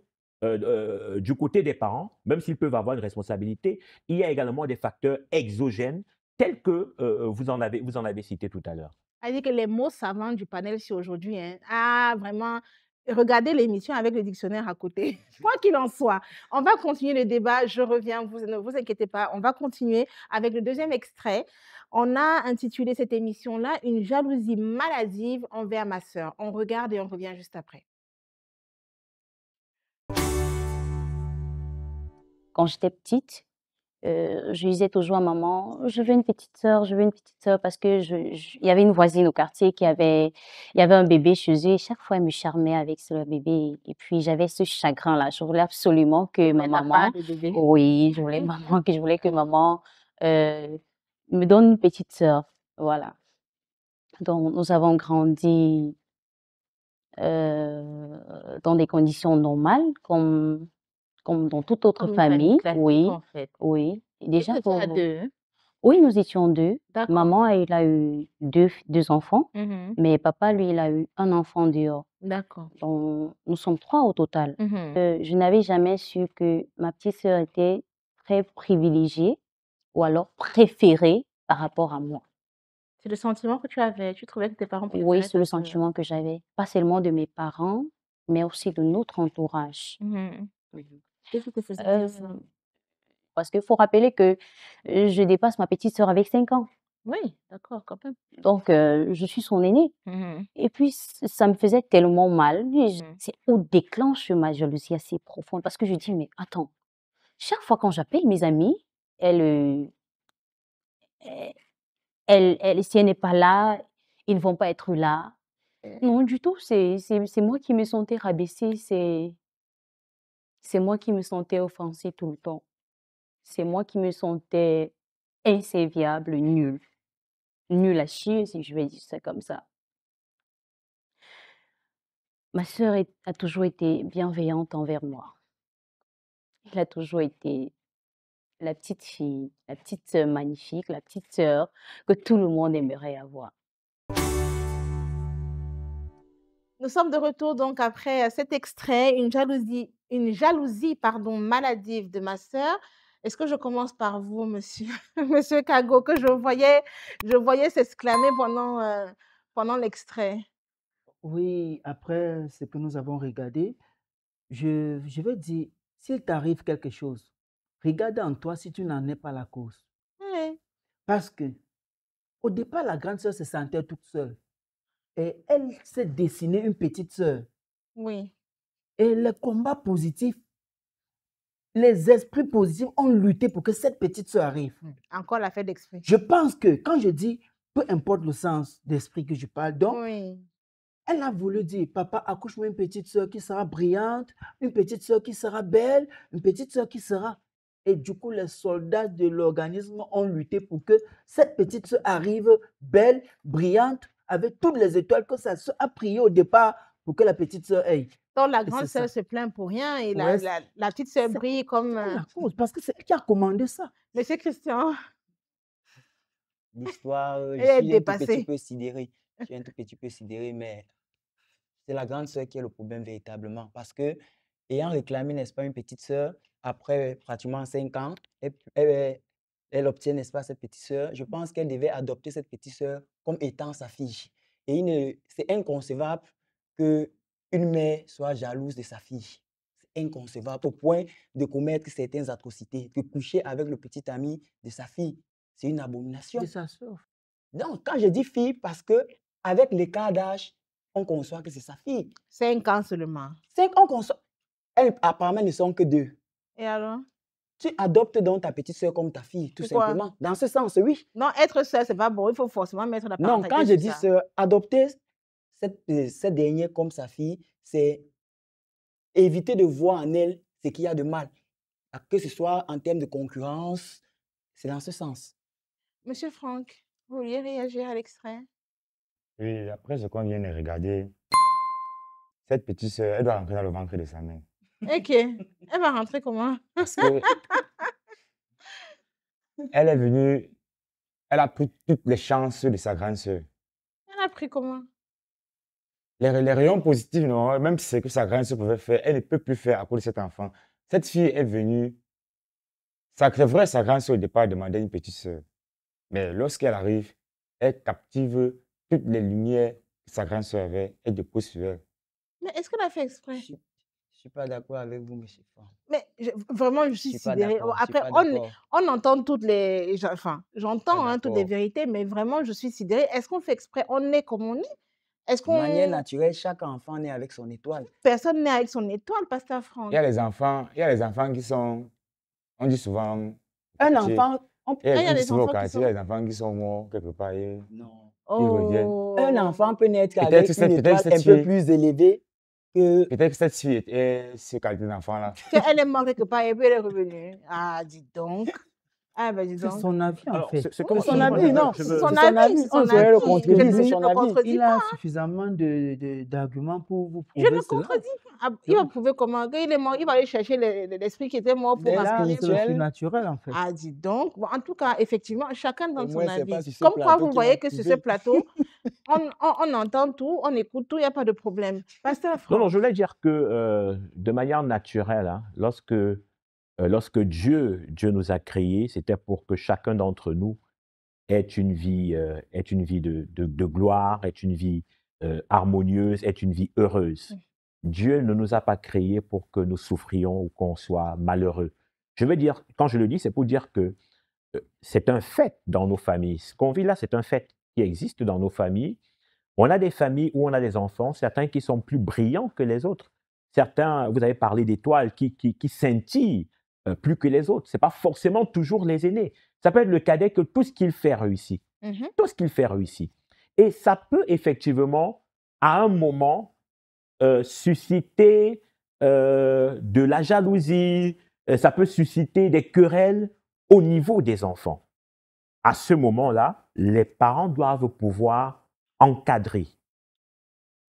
du côté des parents, même s'ils peuvent avoir une responsabilité. Il y a également des facteurs exogènes tels que vous en avez cité tout à l'heure. Elle dit que les mots savants du panel c'est aujourd'hui. Hein. Ah, vraiment, regardez l'émission avec le dictionnaire à côté. Quoi qu'il en soit, on va continuer le débat. Je reviens, ne vous inquiétez pas. On va continuer avec le deuxième extrait. On a intitulé cette émission-là « Une jalousie maladive envers ma sœur ». On regarde et on revient juste après. Quand j'étais petite, je disais toujours à maman, je veux une petite sœur, parce que il y avait une voisine au quartier il y avait un bébé chez eux et chaque fois elle me charmait avec ce bébé. Et puis j'avais ce chagrin-là. Je voulais absolument que ma maman, oui, je voulais que maman me donne une petite sœur. Voilà. Donc nous avons grandi dans des conditions normales, comme dans toute autre Comme une famille famille. classique, Oui, en fait. oui. Et Déjà vous étiez à deux, hein? Oui, nous étions 2. D'accord. Maman, elle a eu deux enfants, Mhm. mais papa, lui, il a eu un enfant dehors. D'accord. Donc, nous sommes 3 au total. Mhm. Je n'avais jamais su que ma petite sœur était très privilégiée ou alors préférée par rapport à moi. C'est le sentiment que tu avais. Tu trouvais que tes parents Oui, préféraient c'est le ta sœur. sentiment que j'avais. Pas seulement de mes parents, mais aussi de notre entourage. Mhm. Qu'est-ce qui te faisait Euh, dire ça? Parce qu'il faut rappeler que je dépasse ma petite sœur avec 5 ans. Oui, d'accord, quand même. Donc, je suis son aînée. Mhm. Et puis, ça me faisait tellement mal. Mhm. C'est où déclenche ma jalousie assez profonde. Parce que je dis, mais attends, chaque fois quand j'appelle mes amis, elle, euh, si elle n'est pas là, ils ne vont pas être là. Non, du tout, c'est moi qui me sentais rabaissée, c'est moi qui me sentais offensée tout le temps. C'est moi qui me sentais inservible, nulle. Nulle à chier, si je vais dire ça comme ça. Ma sœur a toujours été bienveillante envers moi. Elle a toujours été la petite fille, la petite sœur magnifique, la petite sœur que tout le monde aimerait avoir. Nous sommes de retour donc après cet extrait, une jalousie pardon, maladive de ma sœur. Est-ce que je commence par vous, monsieur, monsieur Kago, que je voyais s'exclamer pendant l'extrait? Oui, après ce que nous avons regardé, je veux dire, s'il t'arrive quelque chose, regarde en toi si tu n'en es pas la cause. Oui, Parce que au départ, la grande sœur se sentait toute seule. Et elle s'est dessinée une petite sœur. oui. Et les combats positifs, les esprits positifs ont lutté pour que cette petite sœur arrive. Encore la fait d'exprès. Je pense que quand je dis, peu importe le sens d'esprit que je parle, donc, Oui. elle a voulu dire, papa, accouche-moi une petite sœur qui sera brillante, une petite sœur qui sera belle, une petite sœur qui sera... Et du coup, les soldats de l'organisme ont lutté pour que cette petite sœur arrive belle, brillante, avec toutes les étoiles que sa sœur a prié au départ pour que la petite sœur ait. Donc la Et grande c'est ça. sœur se plaint pour rien et Ouais, la petite sœur c'est brille comme... la cause, parce que c'est elle qui a commandé ça. Monsieur Christian, L'histoire, je elle est suis un tout petit dépassée. peu sidéré. Je suis un tout petit peu sidéré, mais c'est la grande sœur qui est le problème véritablement. Parce que, ayant réclamé, n'est-ce pas, une petite sœur, après pratiquement 5 ans, elle obtient, n'est-ce pas, cette petite sœur. Je pense qu'elle devait adopter cette petite sœur comme étant sa fille. Et c'est inconcevable qu'une mère soit jalouse de sa fille. C'est inconcevable au point de commettre certaines atrocités, de coucher avec le petit ami de sa fille. C'est une abomination. De sa sœur. Donc, quand je dis fille, parce que avec l'écart d'âge, on conçoit que c'est sa fille. 5 ans seulement. 5 ans, on conçoit. Elles, apparemment, ne sont que 2. Et alors? Tu adoptes donc ta petite sœur comme ta fille, tout Pourquoi? simplement. Dans ce sens, oui. Non, être sœur, c'est pas bon. Il faut forcément mettre la Non, parentalité quand je sur dis ça. sœur, adopter cette dernière comme sa fille, c'est éviter de voir en elle ce qu'il y a de mal. Que ce soit en termes de concurrence, c'est dans ce sens. Monsieur Franck, vous vouliez réagir à l'extrait? Oui, après ce qu'on vient de regarder, cette petite sœur, elle doit rentrer dans le ventre de sa mère. Ok. Elle va rentrer comment? Parce que elle est venue, elle a pris toutes les chances de sa grande sœur. Elle a pris comment? Les rayons positifs, non, même si c'est que sa grande sœur pouvait faire, elle ne peut plus faire à cause de cet enfant. Cette fille est venue, c'est vrai, sa grande sœur au départ demandait une petite sœur. Mais lorsqu'elle arrive, elle captive toutes les lumières que sa grande sœur avait et dépose sur elle. Mais est-ce qu'elle a fait Je exprès? ne suis pas d'accord avec vous, monsieur Franck. Mais vraiment, je Je suis suis pas sidérée. d'accord. Je suis Après, pas d'accord. on entend toutes les... Enfin, j'entends Pas toutes les d'accord. vérités, mais vraiment, je suis sidérée. Est-ce qu'on fait exprès? On est comme on est? Est-ce De manière qu'on... naturelle, chaque enfant naît avec son étoile. Personne n'est avec son étoile, Pasteur Il Franck. y a les enfants qui sont, on dit souvent, au Un quartier, enfant, et Ah, il y a on dit des souvent au enfants qui quartier, il y a sont... les enfants qui sont morts quelque part et non. ils reviennent. Un Oh, enfant peut naître Peut-être avec que une cette, peut-être étoile que cette un peu fille, plus élevée que... peut-être que cette fille est ce qualité d'enfant-là. elle est morte quelque part et puis elle est revenue. Ah, dis donc. Ah, ben dis C'est donc. son avis, en Alors, fait. ce que moi, C'est son moi, avis, non. je C'est veux- son C'est son avis, avis. c'est On son saurait le avis. contredire, Je c'est ne son le avis. contredis Il pas. a suffisamment d'arguments pour vous Je prouver ne cela. contredis pas. Ah, il va Donc, prouver comment? Qu'il est mort, il va aller chercher l'esprit qui était mort pour L'aile là, revenir. c'est le spirituelle, surnaturel, en fait. Ah, dis donc. Bon, en tout cas, effectivement, chacun au donne son moins, c'est pas avis. sur ce Comme quoi, plateau vous qu'il va voyez que sur ce prouver. plateau, on entend tout, on écoute tout, il n'y a pas de problème. Pasteur Non, Franck. je voulais dire que de manière naturelle, hein, lorsque Dieu nous a créés, c'était pour que chacun d'entre nous est une vie de gloire, est une vie harmonieuse, est une vie heureuse. Dieu ne nous a pas créés pour que nous souffrions ou qu'on soit malheureux. Je veux dire, quand je le dis, c'est pour dire que c'est un fait dans nos familles. Ce qu'on vit là, c'est un fait qui existe dans nos familles. On a des familles où on a des enfants, certains qui sont plus brillants que les autres. Certains, vous avez parlé d'étoiles qui scintillent plus que les autres. Ce n'est pas forcément toujours les aînés. Ça peut être le cadet que tout ce qu'il fait réussit. Tout ce qu'il fait réussit. Et ça peut effectivement, à un moment, susciter de la jalousie, ça peut susciter des querelles au niveau des enfants. À ce moment-là, les parents doivent pouvoir encadrer.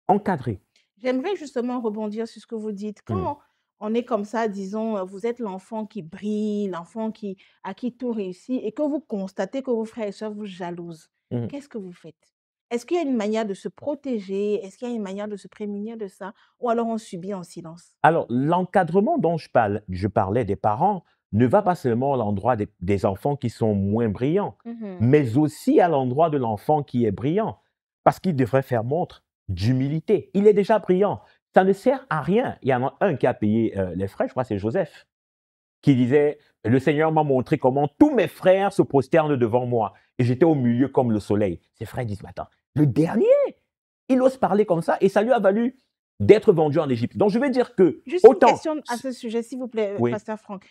Encadrer. J'aimerais justement rebondir sur ce que vous dites. Quand on est comme ça, disons, vous êtes l'enfant qui brille, l'enfant à qui tout réussit, et que vous constatez que vos frères et sœurs vous jalousent, qu'est-ce que vous faites? Est-ce qu'il y a une manière de se protéger? Est-ce qu'il y a une manière de se prémunir de ça? Ou alors on subit en silence? Alors, l'encadrement dont je parlais des parents ne va pas seulement à l'endroit des enfants qui sont moins brillants, mais aussi à l'endroit de l'enfant qui est brillant, parce qu'il devrait faire montre d'humilité. Il est déjà brillant. Ça ne sert à rien. Il y en a un qui a payé les frais, je crois que c'est Joseph, qui disait « Le Seigneur m'a montré comment tous mes frères se prosternent devant moi et j'étais au milieu comme le soleil. » Ses frères disent « Mais attends, le dernier, il ose parler comme ça et ça lui a valu d'être vendu en Égypte. » Donc, je vais dire que Juste une question à ce sujet, s'il vous plaît, Oui. Pasteur Franck.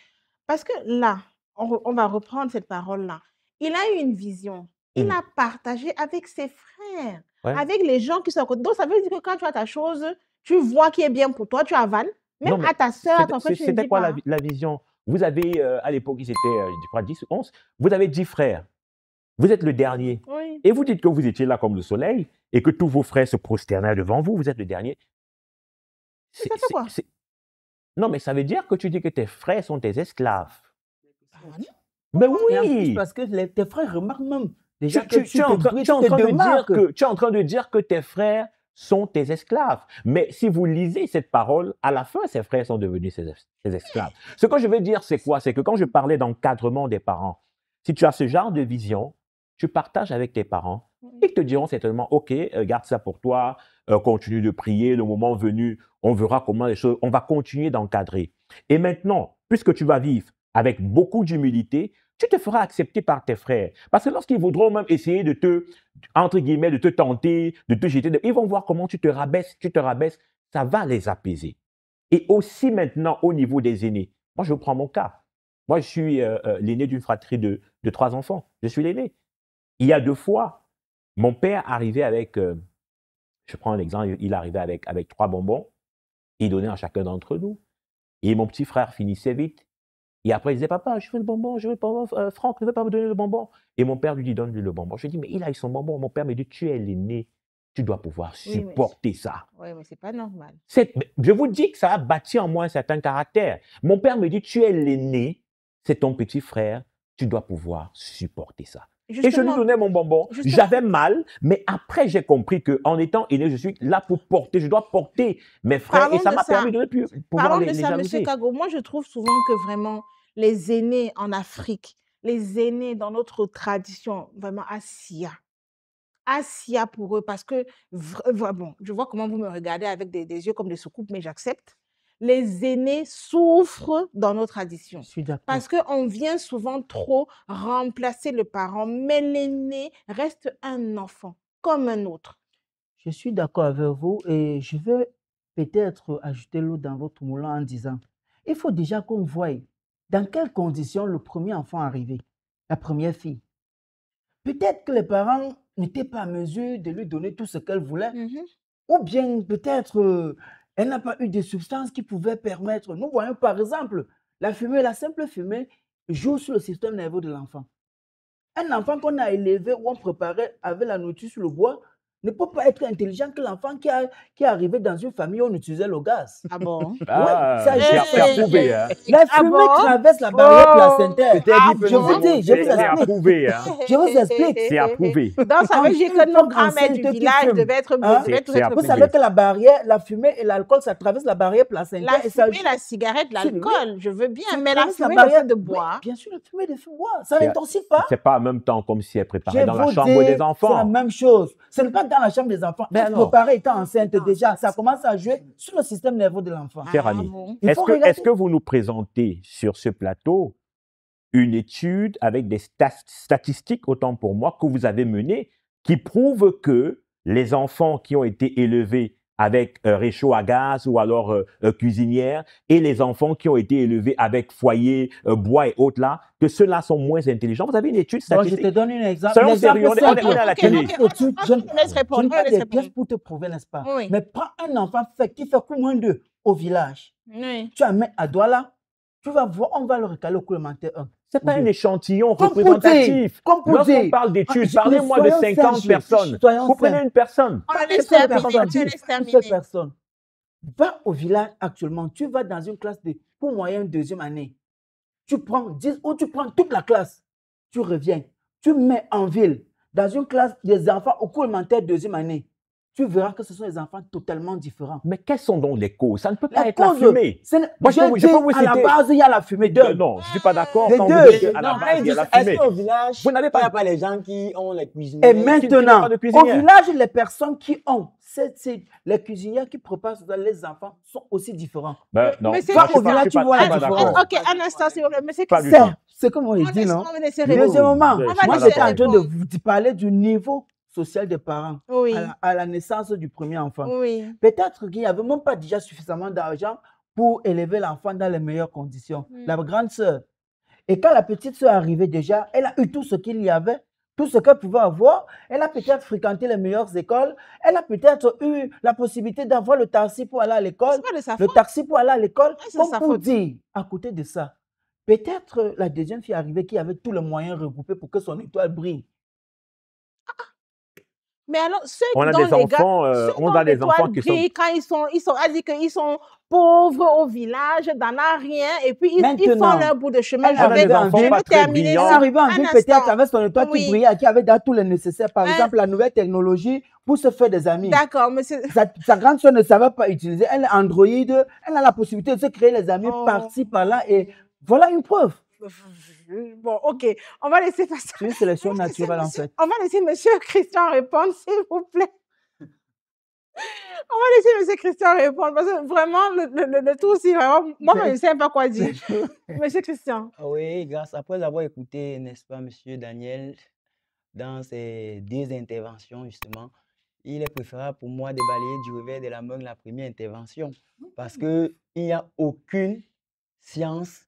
Parce que là, on va reprendre cette parole-là. Il a eu une vision. Il a partagé avec ses frères, avec les gens qui sont à côté. Donc, ça veut dire que quand tu as ta chose, tu vois qui est bien pour toi, tu avales. Non, Même mais à ta sœur, à ton frère, tu ne c'était dis quoi pas. la vision? Vous avez, à l'époque, ils étaient, je crois, 10 ou 11, vous avez 10 frères. Vous êtes le dernier. Oui. Et vous dites que vous étiez là comme le soleil et que tous vos frères se prosternaient devant vous, vous êtes le dernier. C'est ça quoi? Non, mais ça veut dire que tu dis que tes frères sont tes esclaves. Ah, non. Mais Et en plus, oui! parce que tes frères remarquent même déjà Tu que es en train de dire que tes frères sont tes esclaves. Mais si vous lisez cette parole, à la fin, ses frères sont devenus ses esclaves. Ce que je veux dire, c'est quoi? C'est que quand je parlais d'encadrement des parents, si tu as ce genre de vision, tu partages avec tes parents. Ils te diront certainement, OK, garde ça pour toi, continue de prier, le moment venu, on verra comment les choses, on va continuer d'encadrer. Et maintenant, puisque tu vas vivre avec beaucoup d'humilité, tu te feras accepter par tes frères. Parce que lorsqu'ils voudront même essayer de te, entre guillemets, de te tenter, de te jeter, ils vont voir comment tu te rabaisses, ça va les apaiser. Et aussi maintenant, au niveau des aînés, moi je prends mon cas. Moi je suis l'aîné d'une fratrie de 3 enfants. Je suis l'aîné. Il y a 2 fois, mon père arrivait avec, je prends un exemple, il arrivait avec 3 bonbons, il donnait à chacun d'entre nous. Et mon petit frère finissait vite. Et après, il disait, papa, je veux le bonbon, Franck ne veut pas me donner le bonbon. Et mon père lui dit, donne-lui le bonbon. Je dis, mais il a eu son bonbon. Mon père me dit, tu es l'aîné, tu dois pouvoir supporter ça. Oui, mais ce n'est pas normal. Je vous dis que ça a bâti en moi un certain caractère. Mon père me dit, tu es l'aîné, c'est ton petit frère, tu dois pouvoir supporter ça. Et je lui donnais mon bonbon. J'avais mal, mais après, j'ai compris qu'en étant aîné, je suis là pour porter, je dois porter mes frères et ça m'a permis de ne plus pouvoir les jalouser. Monsieur Kago, moi, je trouve souvent que vraiment, les aînés en Afrique, les aînés dans notre tradition, vraiment Assia pour eux, parce que, bon, je vois comment vous me regardez avec des yeux comme des soucoupes, mais j'accepte. Les aînés souffrent dans nos traditions. Je suis d'accord. Parce qu'on vient souvent trop remplacer le parent, mais l'aîné reste un enfant, comme un autre. Je suis d'accord avec vous et je vais peut-être ajouter l'eau dans votre moulin en disant, il faut déjà qu'on voie dans quelles conditions le premier enfant est arrivé, la première fille. Peut-être que les parents n'étaient pas à mesure de lui donner tout ce qu'elle voulait, ou bien peut-être elle n'a pas eu de substances qui pouvaient permettre. Nous voyons par exemple, la simple fumée joue sur le système nerveux de l'enfant. Un enfant qu'on a élevé ou on préparait avec la nourriture sur le bois ne peut pas être intelligent que l'enfant qui est arrivé dans une famille où on utilisait le gaz. Ah bon? Ah, ça, c'est approuvé. Hein. La Ah fumée bon? traverse la barrière placentaire. Peut-être qu'il peut Je nous vous dis, démontrer. je vous C'est explique. approuvé. Hein. Je vous explique. C'est approuvé. Donc, ça veut dire que nos grands-mères du village devaient être, Hein? devaient tous C'est être Vous approuvé. savez que la barrière, la fumée et l'alcool, ça traverse la barrière placentaire. La et ça, fumée, la cigarette, l'alcool, je veux bien, ça mais la traverse fumée, le barrière. fait de Oui, boire. bien sûr, la fumée de bois, ça C'est- n'intensifie pas. C'est pas en même temps comme si elle préparait Je dans la vous chambre dis, des c'est la enfants. même chose. Ce n'est pas dans la chambre des enfants. Ben Elle non. préparait étant enceinte déjà. Ça commence à jouer sur le système nerveux de l'enfant. Cher Ah ami, bon? Il est-ce faut que, regarder. est-ce que vous nous présentez sur ce plateau une étude avec des statistiques, autant pour moi, que vous avez menées, qui prouvent que les enfants qui ont été élevés avec réchaud à gaz ou alors cuisinière et les enfants qui ont été élevés avec foyer, bois et autres là, que ceux-là sont moins intelligents? Vous avez une étude Donc, je statistique? te donne un exemple. Soyons L'exemple sérieux, on est simple. à la Ok, télé. ok, Je ne on laisse répondre, n'ai on pas laisse des répondre. pièces pour te prouver, n'est-ce pas? Oui. Mais prends un enfant qui fait coup moins 2 au village. Oui. Tu amènes à Douala, tu vas voir, on va le recaler au cours élémentaire 1. C'est pas un échantillon Comme pour représentatif. comme pour Lorsqu'on dire. parle d'études, Je- parlez-moi de soyons 50 sérieux, personnes. soyons Vous prenez sérieux. une personne. On Pas laisse une seule terminer, personne, on laisse une seule terminer. personne. Va au village actuellement, tu vas dans une classe de cours moyen deuxième année. Tu prends 10 ou tu prends toute la classe. Tu reviens. Tu mets en ville, dans une classe des enfants au cours élémentaire deuxième année. Tu verras que ce sont des enfants totalement différents. Mais quelles sont donc les causes? Ça ne peut pas La être la cause, fumée. Moi, je peux vous à la citer- base, il y a la fumée d'eux. Non, je ne suis pas d'accord Les quand deux. vous dites qu'à la Non, base, il y a la est-ce fumée. qu'au village, Vous n'avez il n'y pas... a pas les gens qui ont les Et cuisinières? maintenant, pas de au cuisinière. village, les personnes qui ont, les cuisinières qui préparent ça, les enfants sont aussi différents. Ben, non, Mais c'est- moi, je suis au village, pas- je suis tu pas- vois je suis la pas différence. d'accord. Ok, un instant, s'il vous plaît. Monsieur Pas du Christian, tout. C'est comme on on dit, laisse- non? on va laisser répondre. Deuxièmement, Je suis On va pas moi, laisser j'étais en train de répondre. vous parler du niveau social des parents Oui, à la naissance du premier enfant. oui. Peut-être qu'il n'y avait même pas déjà suffisamment d'argent pour élever l'enfant dans les meilleures conditions. La grande sœur. Et quand la petite sœur arrivait déjà, elle a eu tout ce qu'il y avait, tout ce qu'elle pouvait avoir. Elle a peut-être fréquenté les meilleures écoles. Elle a peut-être eu la possibilité d'avoir le taxi pour aller à l'école. C'est pas de sa Le faute. taxi pour aller à l'école. c'est Comme sa pour faute. dire, à côté de ça, peut-être la deuxième fille arrivée qui avait tous les moyens regroupés pour que son étoile brille. Mais alors, ceux On a dont des les gars, enfants, ceux on dont a des l'étoile enfants qui sont... brille quand elle dit qu'ils sont pauvres au village, n'en a rien, et puis ils font Maintenant, leur bout de chemin. elle Je avait vais, des enfants je pas vais très terminer brillants. Elle ça. arrivait en Un ville peut-être instant. avec son étoile Oui. qui brillait, qui avait dans tout le nécessaire. Par Un- exemple, la nouvelle technologie pour se faire des amis. D'accord, monsieur. Sa grande soeur ne savait pas utiliser. Elle est Android. Elle a la possibilité de se créer les amis Oh. par-ci, par-là. Et voilà une preuve. Bon, ok, on va laisser passer. C'est une sélection On va laisser naturelle, en monsieur- fait. On va laisser monsieur Christian répondre, s'il vous plaît. On va laisser monsieur Christian répondre, parce que vraiment, le tout aussi, vraiment, moi, je ne sais pas quoi dire. Monsieur Christian. Ah oui, après avoir écouté, n'est-ce pas, Monsieur Daniel, dans ses deux interventions, justement, il est préférable pour moi de balayer du revers de la main la première intervention. Parce qu'il n'y a aucune science,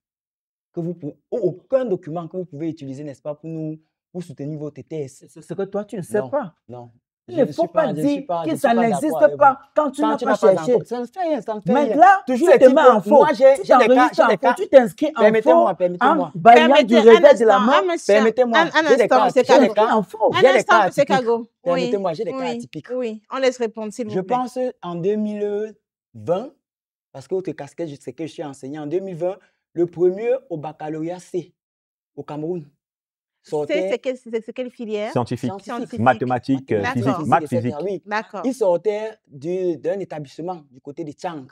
aucun document que vous pouvez utiliser, n'est-ce pas, pour soutenir votre thèse. C'est ce que toi, tu ne sais Non. pas. Non. Il ne faut pas dire que ça d'accord n'existe avec pas vous. quand tu Quand n'as tu pas n'as pas cherché. d'infos, ça ne fait rien, ça ne fait Mais rien. là, Toujours tu te est-il mets que en faux. moi, j'ai Tu des cas, t'enregistres j'ai en des faux, cas. tu t'inscris en Permettez-moi, faux, permettez-moi. en baillant du revers de la main. Permettez-moi, un j'ai des instant, cas, monsieur j'ai des Kago. cas. En faux. Un J'ai des instant, cas monsieur atypiques. Kago. Permettez-moi, j'ai des cas oui, atypiques. oui, on laisse répondre, s'il vous Je plaît. pense en 2020, parce que votre casquette, je sais que je suis enseignant, en 2020, le premier au baccalauréat C au Cameroun sortait C'est quelle filière? Scientifique, Scientifique. mathématiques, D'accord. physique, maths, etc. physique. Oui. D'accord. Il sortait d'un établissement du côté de Tchang.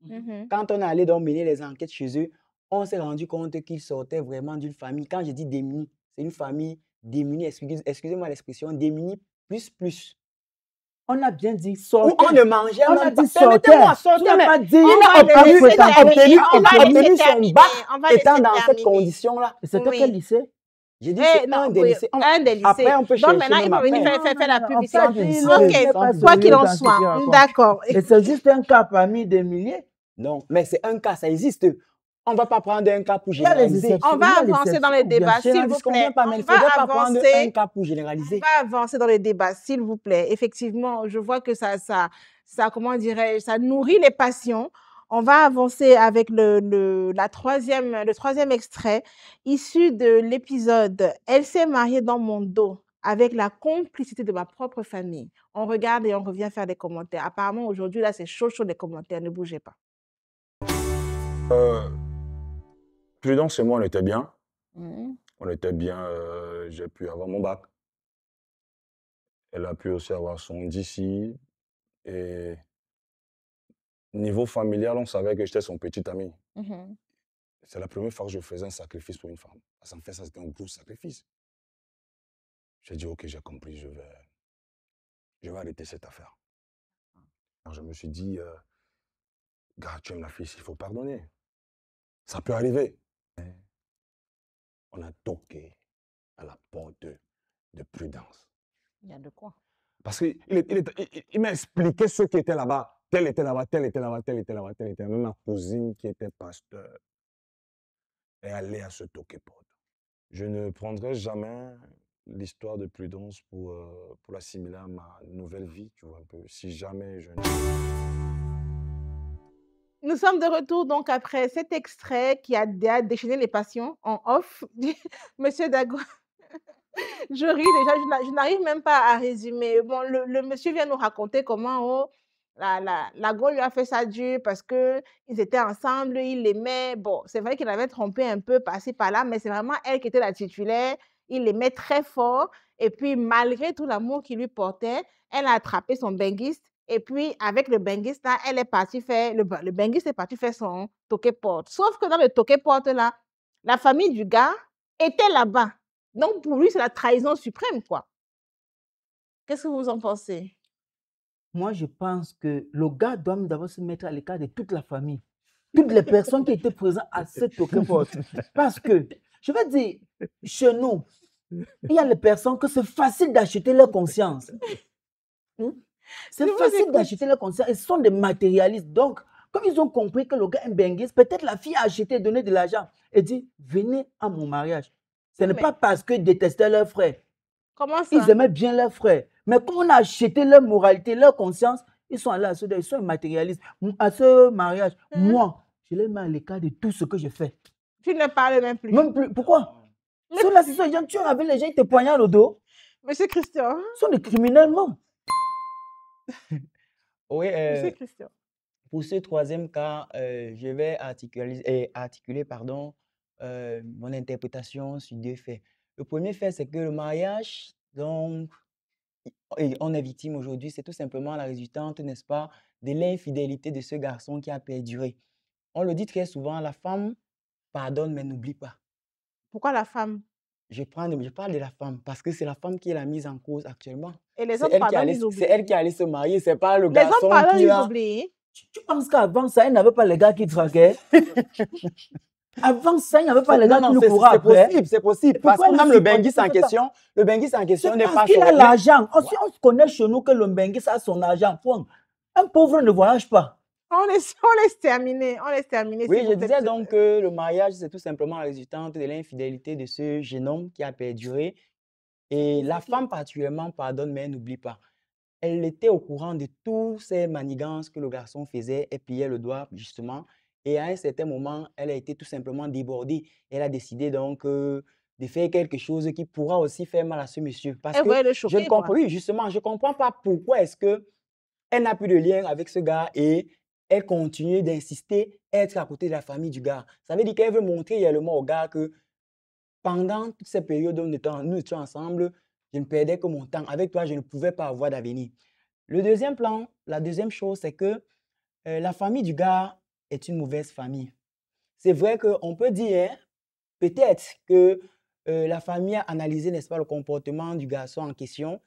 Mhm. Quand on est allé donc mener les enquêtes chez eux, on s'est rendu compte qu'ils sortaient vraiment d'une famille. Quand je dis démunie, c'est une famille démunie, excusez-moi l'expression, démunie plus. On a bien dit Où sortir. on ne mangeait On même a pas. dit sortir. Permettez-moi, Tu sortir, n'as mais pas dit. On il va a laisser obtenu terminer, on va laisser son terminer, bac on va laisser étant dans cette terminer. condition-là. C'était Oui. quel lycée? J'ai dit, Eh, c'est non, un des oui, lycées. un des lycées. Après, on peut Donc chercher maintenant, il même faut venir après. faire la Non, publicité. pas du lycée. Ok, C'est pas quoi qu'il sérieux en dans ce soit. qu'il raconte. D'accord. Et c'est juste un cas parmi des milliers. Non, mais c'est un cas, ça existe. On ne va pas prendre un cas pour Il y a les généraliser. exceptions. On va Il y a les avancer dans les exceptions, bien débats, sûr. s'il vous plaît. Pas, mais il ne faudrait pas prendre un cas pour généraliser. On va avancer dans les débats, s'il vous plaît. Effectivement, je vois que ça comment dirais-je, ça nourrit les passions. On va avancer avec le troisième extrait, issu de l'épisode « Elle s'est mariée dans mon dos » avec la complicité de ma propre famille. On regarde et on revient faire des commentaires. Apparemment, aujourd'hui, là, c'est chaud, chaud des commentaires. Ne bougez pas. Prudence et moi, on était bien. Mhm. On était bien. J'ai pu avoir mon bac. Elle a pu aussi avoir son DC. Et niveau familial, on savait que j'étais son petit ami. Mhm. C'est la première fois que je faisais un sacrifice pour une femme. Parce qu'en fait, ça, c'était un gros sacrifice. J'ai dit, OK, j'ai compris, je vais arrêter cette affaire. Alors, je me suis dit, gars, tu aimes la fille, il faut pardonner. Ça peut arriver. Mais on a toqué à la porte de Prudence. Il y a de quoi. Parce qu'il m'a expliqué ce qui était là-bas. Tel était là-bas, tel était là-bas, tel était là-bas, tel était là-bas. Même ma cousine qui était pasteur est allée à ce toqué-porte. Je ne prendrai jamais l'histoire de Prudence pour l'assimiler à ma nouvelle vie, tu vois un peu. Si jamais je... Nous sommes de retour donc après cet extrait qui a déchaîné les passions en off. Monsieur Dago, je ris déjà, je n'arrive même pas à résumer. Bon, le monsieur vient nous raconter comment oh, la Go lui a fait ça dur parce qu'ils étaient ensemble, il l'aimait. Bon, c'est vrai qu'il avait trompé un peu par-ci par-là, mais c'est vraiment elle qui était la titulaire. Il l'aimait très fort. Et puis, malgré tout l'amour qu'il lui portait, elle a attrapé son benguiste. Et puis, avec le benguiste, là, elle est partie faire, le benguiste est parti faire son toqué-porte. Sauf que dans le toqué-porte, là, la famille du gars était là-bas. Donc, pour lui, c'est la trahison suprême, quoi. Qu'est-ce que vous en pensez? Moi, je pense que le gars doit d'abord se mettre à l'écart de toute la famille. Toutes les personnes qui étaient présentes à cette toqué-porte. Parce que, je vais dire, chez nous, il y a les personnes que c'est facile d'acheter leur conscience. C'est facile d'acheter leur conscience. Ils sont des matérialistes. Donc, comme ils ont compris que le gars est un benguiste, peut-être la fille a acheté, donné de l'argent et dit, venez à mon mariage. Ce n'est pas parce qu'ils détestaient leur frère. Comment ça? Ils aimaient bien leur frère. Mais quand on a acheté leur moralité, leur conscience, ils sont allés à ce, ils sont matérialistes. À ce mariage, moi, je les mets à l'écart de tout ce que je fais. Tu ne parles même plus. Même plus. Pourquoi? Ceux-là, c'est gens, tu es avec les gens, ils te poignardent au dos. Monsieur Christian. Ils sont des criminellement. Oui, Monsieur Christian. pour ce troisième cas, je vais articuler mon interprétation sur deux faits. Le premier fait, c'est que le mariage, donc, et on est victime aujourd'hui, c'est tout simplement la résultante, n'est-ce pas, de l'infidélité de ce garçon qui a perduré. On le dit très souvent, la femme pardonne mais n'oublie pas. Pourquoi la femme? Je parle de la femme parce que c'est la femme qui est la mise en cause actuellement. Et les C'est hommes elle qui pardonnent, allait, ils c'est oublient. elle qui allait se marier, c'est pas le Les garçon hommes pardonnent, qui ils l'a. oublient. Tu penses qu'avant ça, il n'avait pas les gars qui draguaient? Avant ça, il n'y avait pas les gars qui Non, nous c'est couraient après. c'est possible. Et Parce pourquoi que la même le supporte benguiste en tout ça? question, C'est n'est parce pas qu'il a chauvin. l'argent. On se connaît chez nous que le benguiste a son argent. Point. Un pauvre ne voyage pas. On laisse terminer. On laisse terminer. Oui, s'il je vous plaît, disais monsieur. donc que le mariage, c'est tout simplement la résultante de l'infidélité de ce jeune homme qui a perduré. Et la femme particulièrement pardonne, mais elle n'oublie pas. Elle était au courant de tous ces manigances que le garçon faisait. Elle pliait le doigt, justement. Et à un certain moment, elle a été tout simplement débordée. Elle a décidé donc de faire quelque chose qui pourra aussi faire mal à ce monsieur. Parce Elle que voulait le je ne choquer, quoi. comprends, oui, justement, je ne comprends pas pourquoi est-ce qu'elle n'a plus de lien avec ce gars et elle continue d'insister à être à côté de la famille du gars. Ça veut dire qu'elle veut montrer réellement au gars que pendant toute cette période où nous étions ensemble, je ne perdais que mon temps. Avec toi, je ne pouvais pas avoir d'avenir. Le deuxième plan, la deuxième chose, c'est que la famille du gars est une mauvaise famille. C'est vrai qu'on peut dire, peut-être que la famille a analysé, n'est-ce pas, le comportement du garçon en question.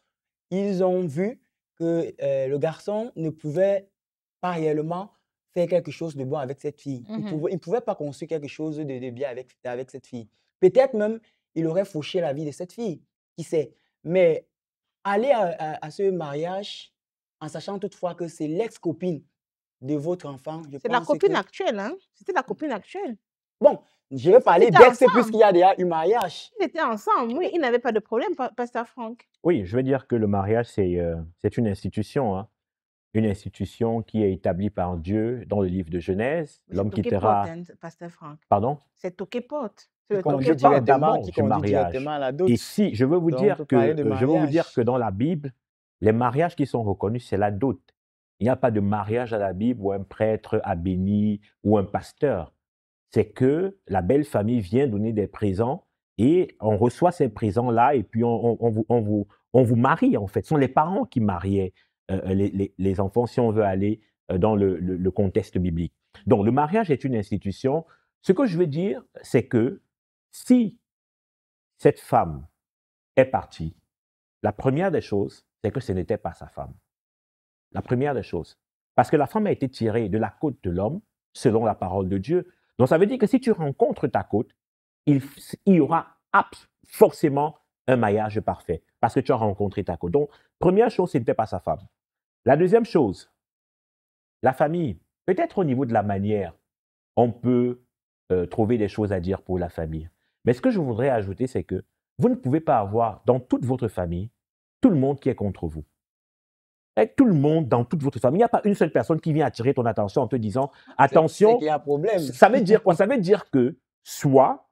Ils ont vu que le garçon ne pouvait pas réellement faire quelque chose de bon avec cette fille. Il ne pouvait pas construire quelque chose de bien avec cette fille. Peut-être même, il aurait fauché la vie de cette fille, qui sait. Mais aller à ce mariage en sachant toutefois que c'est l'ex-copine de votre enfant, je C'est la pense copine que... actuelle, hein? C'était la copine actuelle. Bon, je vais parler étaient d'ex ensemble. puisqu'il y a déjà eu mariage. Ils étaient ensemble, oui. Ils n'avaient pas de problème, pasteur Franck. Oui, je veux dire que le mariage, c'est une institution, hein. Une institution qui est établie par Dieu dans le livre de Genèse. Mais L'homme c'est toqué quittera... porte, hein, pasteur Franck. Pardon? C'est toqué porte. C'est le Qui temps conduit que Je parle directement, d'abord qui du conduit mariage. directement à la Et dot. si, je veux vous Donc, on dire peut parler que, de je veux vous dire mariage. que dans la Bible, les mariages qui sont reconnus, c'est la dot. Il n'y a pas de mariage à la Bible où un prêtre a béni ou un pasteur. C'est que la belle famille vient donner des présents et on reçoit ces présents-là et puis on vous marie, en fait. Ce sont les parents qui mariaient les enfants, si on veut aller dans le contexte biblique. Donc, le mariage est une institution. Ce que je veux dire, c'est que si cette femme est partie, la première des choses, c'est que ce n'était pas sa femme. La première des choses. Parce que la femme a été tirée de la côte de l'homme, selon la parole de Dieu. Donc, ça veut dire que si tu rencontres ta côte, il y aura forcément un maillage parfait, parce que tu as rencontré ta côte. Donc, première chose, ce n'était pas sa femme. La deuxième chose, la famille. Peut-être au niveau de la manière, on peut trouver des choses à dire pour la famille. Mais ce que je voudrais ajouter, c'est que vous ne pouvez pas avoir dans toute votre famille tout le monde qui est contre vous. Avec tout le monde dans toute votre famille, il n'y a pas une seule personne qui vient attirer ton attention en te disant C'est attention. qu'il y a un problème. Ça veut dire quoi? Ça veut dire que soit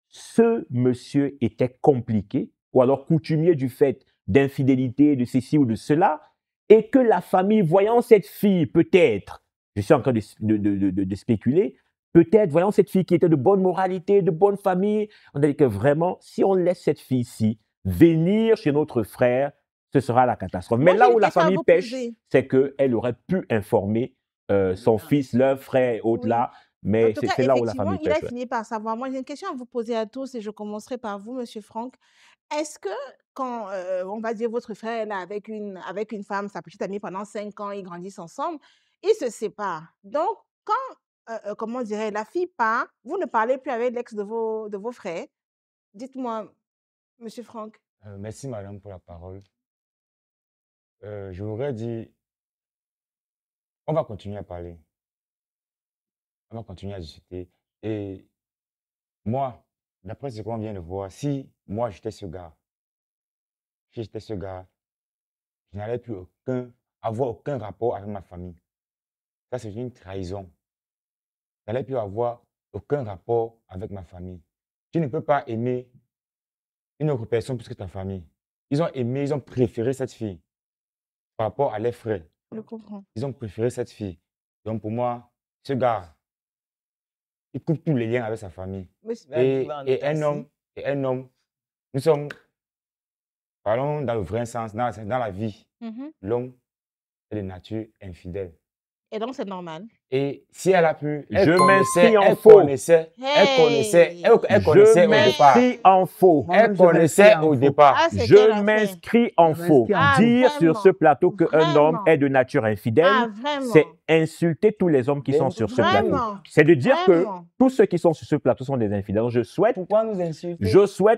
ce monsieur était compliqué ou alors coutumier du fait d'infidélité, de ceci ou de cela, et que la famille, voyant cette fille, peut-être, je suis en train de spéculer, peut-être, voyant cette fille qui était de bonne moralité, de bonne famille, on a dit que vraiment, si on laisse cette fille-ci venir chez notre frère, ce sera la catastrophe. Mais Moi, là j'ai où une la question à famille vous pêche, poser. c'est qu'elle aurait pu informer son fils, leur frère et autres Oui. là, En mais tout cas, c'est là où la effectivement, famille il a pêche. Ouais. fini par savoir. Moi, j'ai une question à vous poser à tous et je commencerai par vous, Monsieur Franck. Est-ce que quand, on va dire, votre frère est là avec une femme, sa petite amie, pendant 5 ans, ils grandissent ensemble, ils se séparent. Donc, quand, comment dirais la fille part, vous ne parlez plus avec l'ex de vos frères. Dites-moi, Monsieur Franck. Merci, madame, pour la parole. Je voudrais dire, on va continuer à parler, on va continuer à discuter. Et moi, d'après ce qu'on vient de voir, si moi j'étais ce gars, si j'étais ce gars, je n'allais plus avoir aucun rapport avec ma famille. Ça, c'est une trahison. Je n'allais plus avoir aucun rapport avec ma famille. Tu ne peux pas aimer une autre personne plus que ta famille. Ils ont aimé, ils ont préféré cette fille par rapport à leurs frères. Je comprends. Ils ont préféré cette fille. Donc pour moi, ce gars, il coupe tous les liens avec sa famille. Monsieur- Et un homme, nous sommes, parlons dans le vrai sens, dans la vie, Mhm. l'homme est de nature infidèle. Et donc, c'est normal. Et si elle a pu, Je m'inscris en faux. elle connaissait au Je départ. m'inscris en faux. Elle Moi-même, je connaissait m'inscris en au faux. départ. Ah, c'est quelle Je affaire? m'inscris en Je faux. m'inscris en Ah, faux. Dire sur ce vraiment? plateau qu'un homme Vraiment? est de nature infidèle, Ah, vraiment? c'est insulter tous les hommes qui sont sur ce plateau. Vraiment? C'est de dire que Vraiment? tous ceux qui sont sur ce plateau sont des infidèles. Donc, je souhaite Pourquoi nous insulter?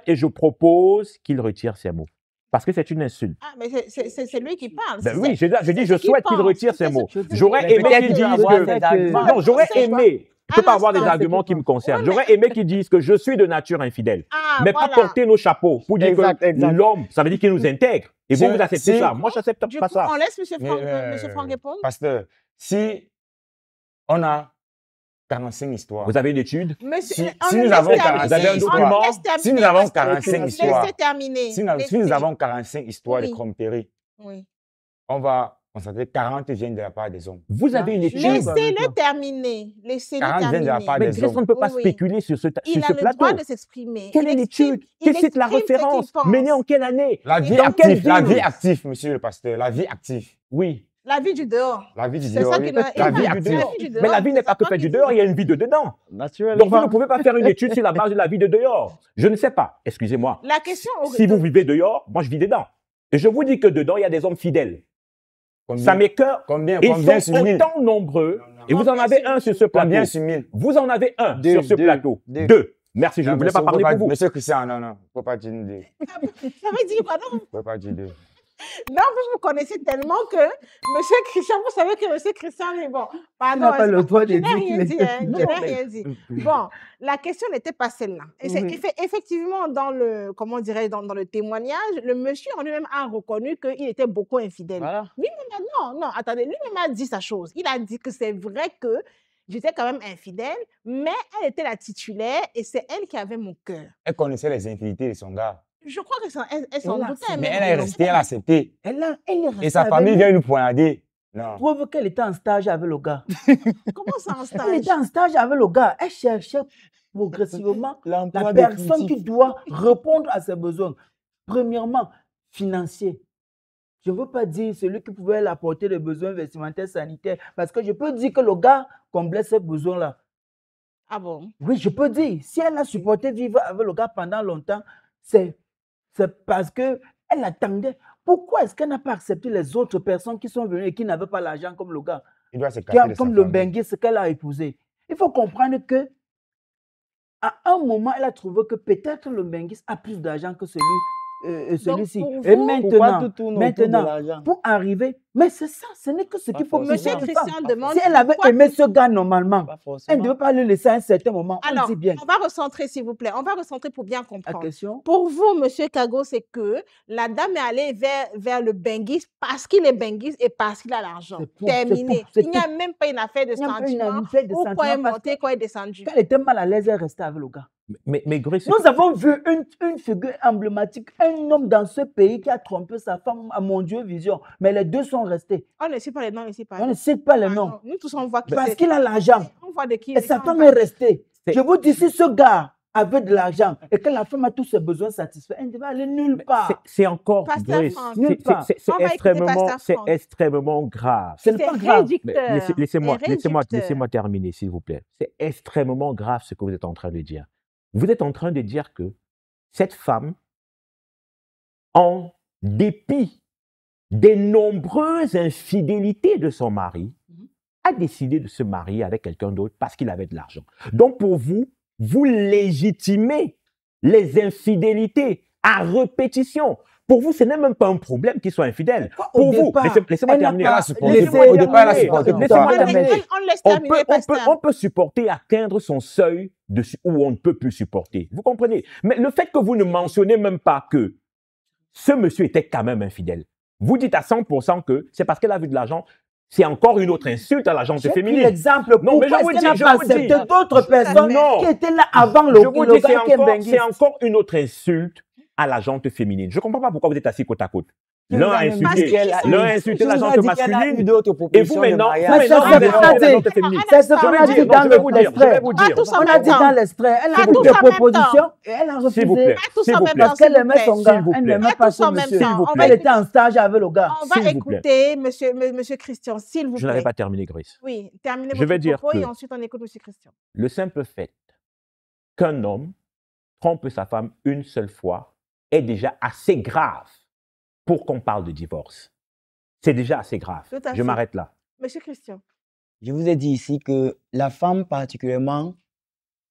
et je propose qu'il retire ces mots. Parce que c'est une insulte. Ah, mais c'est lui qui parle. Ben C'est- oui, je dis, c'est je ce qu'il souhaite qu'il pense. retire C'est ces ce mots. qu'il pense. J'aurais Mais aimé peut-être qu'il qu'il va dise avoir que... des arguments. Non, j'aurais C'est pas- aimé. Je ne peux pas avoir des l'instant. arguments qui me concernent. Ouais, J'aurais aimé qu'ils disent que je suis de nature infidèle. Ah, Mais voilà. pas porter nos chapeaux pour dire Exact, que exact. l'homme, ça veut dire qu'il nous intègre. Et vous, Si- vous acceptez si- ça. Moi, je n'accepte Du pas coup, ça. on laisse M. Mais, Franck répondre. Pasteur, si on a 45 histoires, Vous avez une étude? Monsieur, Si- on si le nous laisse avons terminer. 45 Vous avez un On document? laisse terminer, Si nous avons pasteur. 45 Laissez histoires, terminer. si nous Laissez. avons 45 histoires de Oui. tromperie, Oui. on va constater 40 viennent de la part des hommes. Vous avez une Je étude? suis d'accord avec Laissez-le toi. terminer. Laissez-le 40 viennent de la terminer. part Mais des est-ce qu'on ne hommes. peut pas Oui, oui. spéculer sur ce Il a le plateau? droit de s'exprimer. Quelle Il est exprime- l'étude? il Quelle c'est la exprime ce qu'il référence? pense. Menée en quelle année? La vie Dans quelle active, la ville? vie active, monsieur le pasteur, la vie active. Oui. La vie du dehors. La vie du C'est dehors, ça oui. qu'il a. La il vie a- active. la vie du dehors, Mais la vie c'est n'est pas ça que faite qu'il du dit. dehors, il y a une vie de dedans. Naturellement. Donc vous ne pouvez pas faire une étude sur la base de la vie de dehors. Je ne sais pas, excusez-moi. La question Si vous vivez dehors, moi je vis dedans. Et je vous dis que dedans, il y a des hommes fidèles. Combien, Ça m'écoeure. combien, Ils combien sont sur 1000? autant nombreux. Et vous en Combien avez sur un sur ce plateau. Combien sur 1000? Vous en avez un Deux, sur ce deux, plateau. deux. Deux. Merci, je ne Non, voulais pas monsieur, parler pour vous. Monsieur Christian, non, non, il ne faut pas dire deux. Ça veut dire quoi? Non, Il ne faut pas dire deux. non, vous connaissez tellement que Monsieur Christian, vous savez que Monsieur Christian est bon. Pardon, n'a pas le droit de je n'ai dire rien qu'il dit, est hein, je n'ai fidèle. rien dit. Bon, la question n'était pas celle-là. Et c'est Oui. effectivement, dans le, comment dirais dans le témoignage, le monsieur en lui-même a reconnu qu'il était beaucoup infidèle. Voilà. Non, attendez, lui-même a dit sa chose. Il a dit que c'est vrai que J'étais quand même infidèle, mais elle était la titulaire et c'est elle qui avait mon cœur. Elle connaissait les infidélités de son gars. Je crois qu'elle s'en Elle a doutait. Mais accepté. elle est restée, elle a accepté. Elle est restée Et sa avec famille lui. vient lui poignarder. Non. Preuve qu'elle était en stage avec le gars. Comment ça en Elle stage? était en stage avec le gars. Elle cherchait progressivement L'emploi la personne qui définitif. doit répondre à ses besoins. Premièrement, financier. Je ne veux pas dire celui qui pouvait l'apporter les besoins vestimentaires, sanitaires, parce que je peux dire que le gars comblait ces besoins-là. Ah bon? Oui, je peux dire, si elle a supporté vivre avec le gars pendant longtemps, c'est parce qu'elle attendait. Pourquoi est-ce qu'elle n'a pas accepté les autres personnes qui sont venues et qui n'avaient pas l'argent comme le gars, Il doit se casser de sa comme le famille. Benguis qu'elle a épousé? Il faut comprendre que à un moment, elle a trouvé que peut-être le Benguis a plus d'argent que celui-ci. pour Et vous- Pourquoi tout tourne autour de maintenant, l'argent? pour arriver, mais c'est ça, ce n'est que ce Pas qu'il faut forcément. Monsieur penser une femme. Christian demande Si elle avait pourquoi- aimé ce gars normalement, Pas elle ne forcément. devait pas le laisser à un certain moment. On Alors, dit bien. on va recentrer, s'il vous plaît. On va recentrer pour bien La comprendre. question, Pour vous, Monsieur Kago, c'est que la dame est allée vers le Benguis parce qu'il est Benguis et parce qu'il a l'argent. C'est tout, Terminé. c'est Il n'y a tout. même pas une affaire de Il n'y a pas une sentiment. affaire de Ou quand elle est sentiment parce montée, quand elle est descendue. qu'elle était mal à l'aise, elle restait avec le gars. Mais Grace, Nous avons vu une figure emblématique, un homme dans ce pays qui a trompé sa femme à mon Dieu vision, mais les deux sont restés. On ne cite pas les noms ici, par On ne exemple. cite pas les Ah noms. non, nous tous, on voit qui Parce c'est. qu'il a l'argent. On voit de qui Et sa on femme parle. est restée. C'est- Je vous dis, si ce gars avait de l'argent et que la femme a tous ses besoins satisfaits, elle ne devait aller nulle part. c'est encore Pasteur Grace, Franck. Nulle part. c'est On va écouter Pasteur c'est Franck. extrêmement grave. Ce n'est pas grave. Mais réducteur. laissez-moi Et réducteur. terminer, s'il vous plaît. C'est extrêmement grave ce que vous êtes en train de dire. Vous êtes en train de dire que cette femme, en dépit des nombreuses infidélités de son mari, a décidé de se marier avec quelqu'un d'autre parce qu'il avait de l'argent. Donc pour vous, vous légitimez les infidélités à répétition. Pour vous, ce n'est même pas un problème qu'ils soient infidèles. Au Pour vous, départ, laissez-moi elle n'a terminer. pas supporté. laissé- Au départ, elle a supporté pour Laissez-moi toi. terminer. On laisse terminer, Pasteur. On peut supporter atteindre son seuil où on ne peut plus supporter. Vous comprenez? Mais le fait que vous ne mentionnez même pas que ce monsieur était quand même infidèle, vous dites à 100% que c'est parce qu'elle a vu de l'argent, c'est encore une autre insulte à la gente J'ai pris féminine. l'exemple. Non, mais je Pourquoi vous est-ce dis, qu'elle je n'a pas vous dis. accepté d'autres personnes Non. qui étaient là avant le Je vous dis, gars qui est Benguis? c'est encore une autre insulte à la gente féminine. Je ne comprends pas pourquoi vous êtes assis côte à côte. L'un a insulté la gente masculine. Et vous maintenant, C'est vous ce maintenant, vous qu'on êtes a la dit. gente féminine. C'est ce Je qu'on vais a dire, dit non, dans je vais vous dire, l'extrait. vous dire. Pas tous en On a même dit temps. dans l'extrait. Elle a Pas fait tous des en même temps. propositions et elle a refusé. S'il vous plaît, Pas tous s'il en vous même plaît. temps, Parce qu'elle s'il vous aimait plaît. son gars. S'il vous Elle plaît. n'aimait Pas pas tous ce en même monsieur. S'il temps. vous On plaît. va Elle était en stage avec le gars. On va S'il vous plaît. écouter monsieur Christian, s'il vous Je n'avais plaît. pas terminé, Grace. Oui, terminez Je vais votre dire propos et que- ensuite on écoute monsieur Christian. Le simple fait qu'un homme trompe sa femme une seule fois est déjà assez grave pour qu'on parle de divorce. C'est déjà assez grave. Tout à Je fait. m'arrête là. Monsieur Christian. Je vous ai dit ici que la femme particulièrement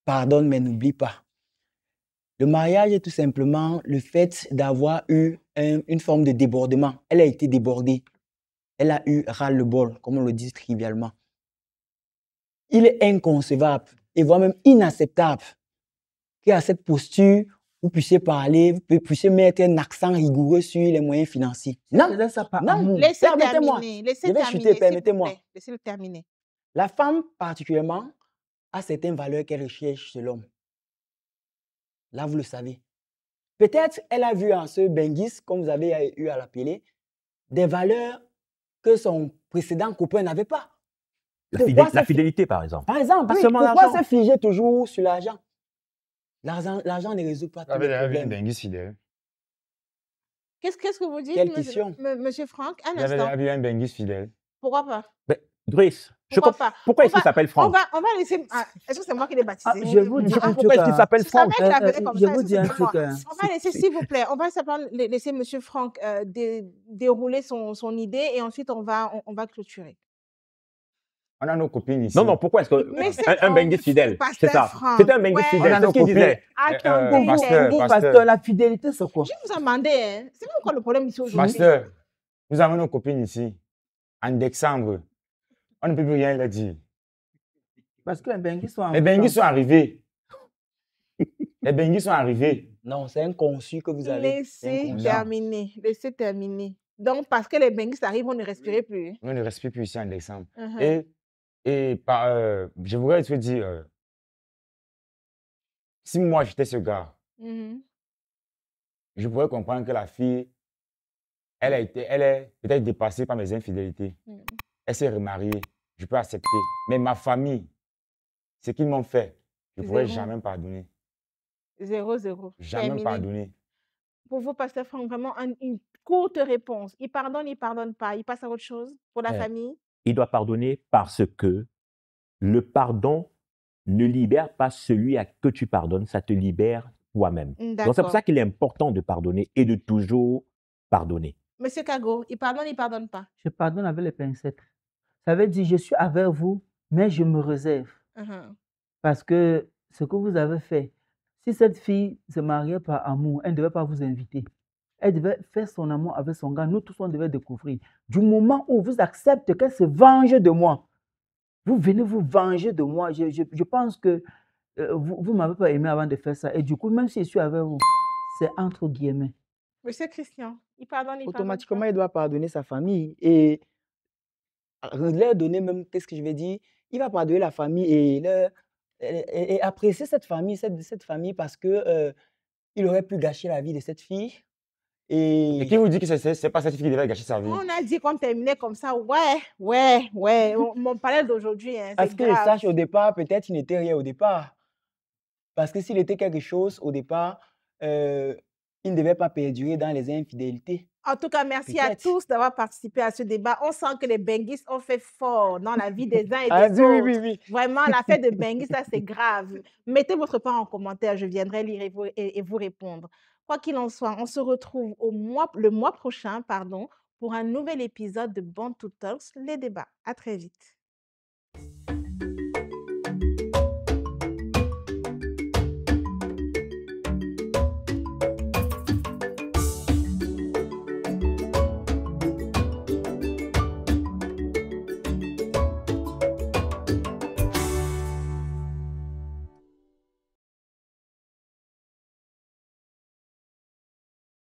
pardonne mais n'oublie pas. Le mariage est tout simplement le fait d'avoir eu une forme de débordement. Elle a été débordée. Elle a eu ras-le-bol, comme on le dit trivialement. Il est inconcevable et voire même inacceptable qu'à cette posture, vous puissiez parler, vous puissiez mettre un accent rigoureux sur les moyens financiers. Non, Elle faisait ça par non. amour. Laissez Permettez-moi. terminer. Laissez Je vais terminer. chuter, s'il vous permettez-moi. plaît. Laissez-le terminer. La femme, particulièrement, a certaines valeurs qu'elle recherche chez l'homme. Là, vous le savez. Peut-être elle a vu en ce Benguis, comme vous avez eu à l'appeler, des valeurs que son précédent copain n'avait pas. La fidélité, par exemple. Par exemple, Pas oui, seulement pourquoi l'argent. se figer toujours sur l'argent? L'argent ne résout pas tous Avec les la vie problèmes. Benguis fidèle. Qu'est-ce que vous dites, Quelle monsieur, question? monsieur Franck? Un Il avait instant. la vie un Benguis fidèle. Pourquoi pas? Mais, Grace, Pourquoi pas? pourquoi On est-ce qu'il va- s'appelle Franck? On va laisser. Ah, est-ce que c'est moi qui l'ai baptisé? Ah, je vous dis un Pourquoi est-ce qu'il truc. s'appelle Je savais Franck? qu'il l'appelait comme Je ça. vous est-ce dis que un c'est moi? truc. On va laisser, s'il vous plaît, on va simplement laisser monsieur Franck dérouler son idée et ensuite on va clôturer. On a nos copines ici. Non, pourquoi est-ce Mais c'est un Benguis fidèle? Pasteur C'est ça. Franck, C'était un Benguis ouais. On fidèle. a C'est nos ce qu'il copines. disait. Ah, qui ont Pasteur, des pasteur. Vous, pasteur, la fidélité, c'est quoi? Je vous ai demandé, hein. C'est même quoi le problème ici aujourd'hui? Pasteur, nous avons nos copines ici. En décembre, on ne peut plus rien leur dire. Parce que les Benguis sont en Les Benguis sont arrivés. Les Benguis sont arrivés. Non, c'est inconçu que vous avez. C'est Laissez inconscient. terminer. Laissez terminer. Donc, parce que les Benguis arrivent, on ne respirait plus. On ne respire plus ici en décembre. Mhm. Et Et je voudrais te dire, si moi j'étais ce gars, Mhm. je pourrais comprendre que la fille, elle est peut-être dépassée par mes infidélités. Mhm. Elle s'est remariée, je peux accepter. Mais ma famille, ce qu'ils m'ont fait, je ne pourrais Zéro. jamais pardonner. 0-0. Jamais Terminé. pardonner. Pour vous, Pasteur Franck, vraiment une courte réponse. Il pardonne pas. Il passe à autre chose pour la Euh, famille. Il doit pardonner parce que le pardon ne libère pas celui à que tu pardonnes, ça te libère toi-même. Donc, c'est pour D'accord. ça qu'il est important de pardonner et de toujours pardonner. Monsieur Kago, il pardonne pas. Je pardonne avec les pincettes. Ça veut dire, je suis avec vous, mais je me réserve. Mhm. Parce que ce que vous avez fait, si cette fille se mariait par amour, elle ne devait pas vous inviter. Elle devait faire son amour avec son gars. Nous tous, on devait découvrir. Du moment où vous acceptez qu'elle se venge de moi, vous venez vous venger de moi. Je pense que vous ne m'avez pas aimé avant de faire ça. Et du coup, même si je suis avec vous, c'est entre guillemets. Monsieur Christian, il pardonne Automatiquement, pas. il doit pardonner sa famille et leur donner même, qu'est-ce que je vais dire, il va pardonner la famille et apprécier cette famille, cette famille parce que il aurait pu gâcher la vie de cette fille. Et qui Et vous dit que c'est pas cette fille qui devait gâcher sa vie? On a dit qu'on terminait comme ça. Ouais. Mon panel d'aujourd'hui, hein, à ce c'est que je grave. sache, au départ, peut-être il n'était rien au départ. Parce que s'il était quelque chose au départ, il ne devait pas perdurer dans les infidélités. En tout cas, merci à Peut-être. tous d'avoir participé à ce débat. On sent que les benguistes ont fait fort dans la vie des uns et Ah, des oui, autres. oui. Vraiment, l'affaire de benguistes, ça, c'est grave. Mettez votre part en commentaire, je viendrai lire et vous répondre. Quoi qu'il en soit, on se retrouve le mois prochain, pour un nouvel épisode de Born to Talks, les débats. À très vite.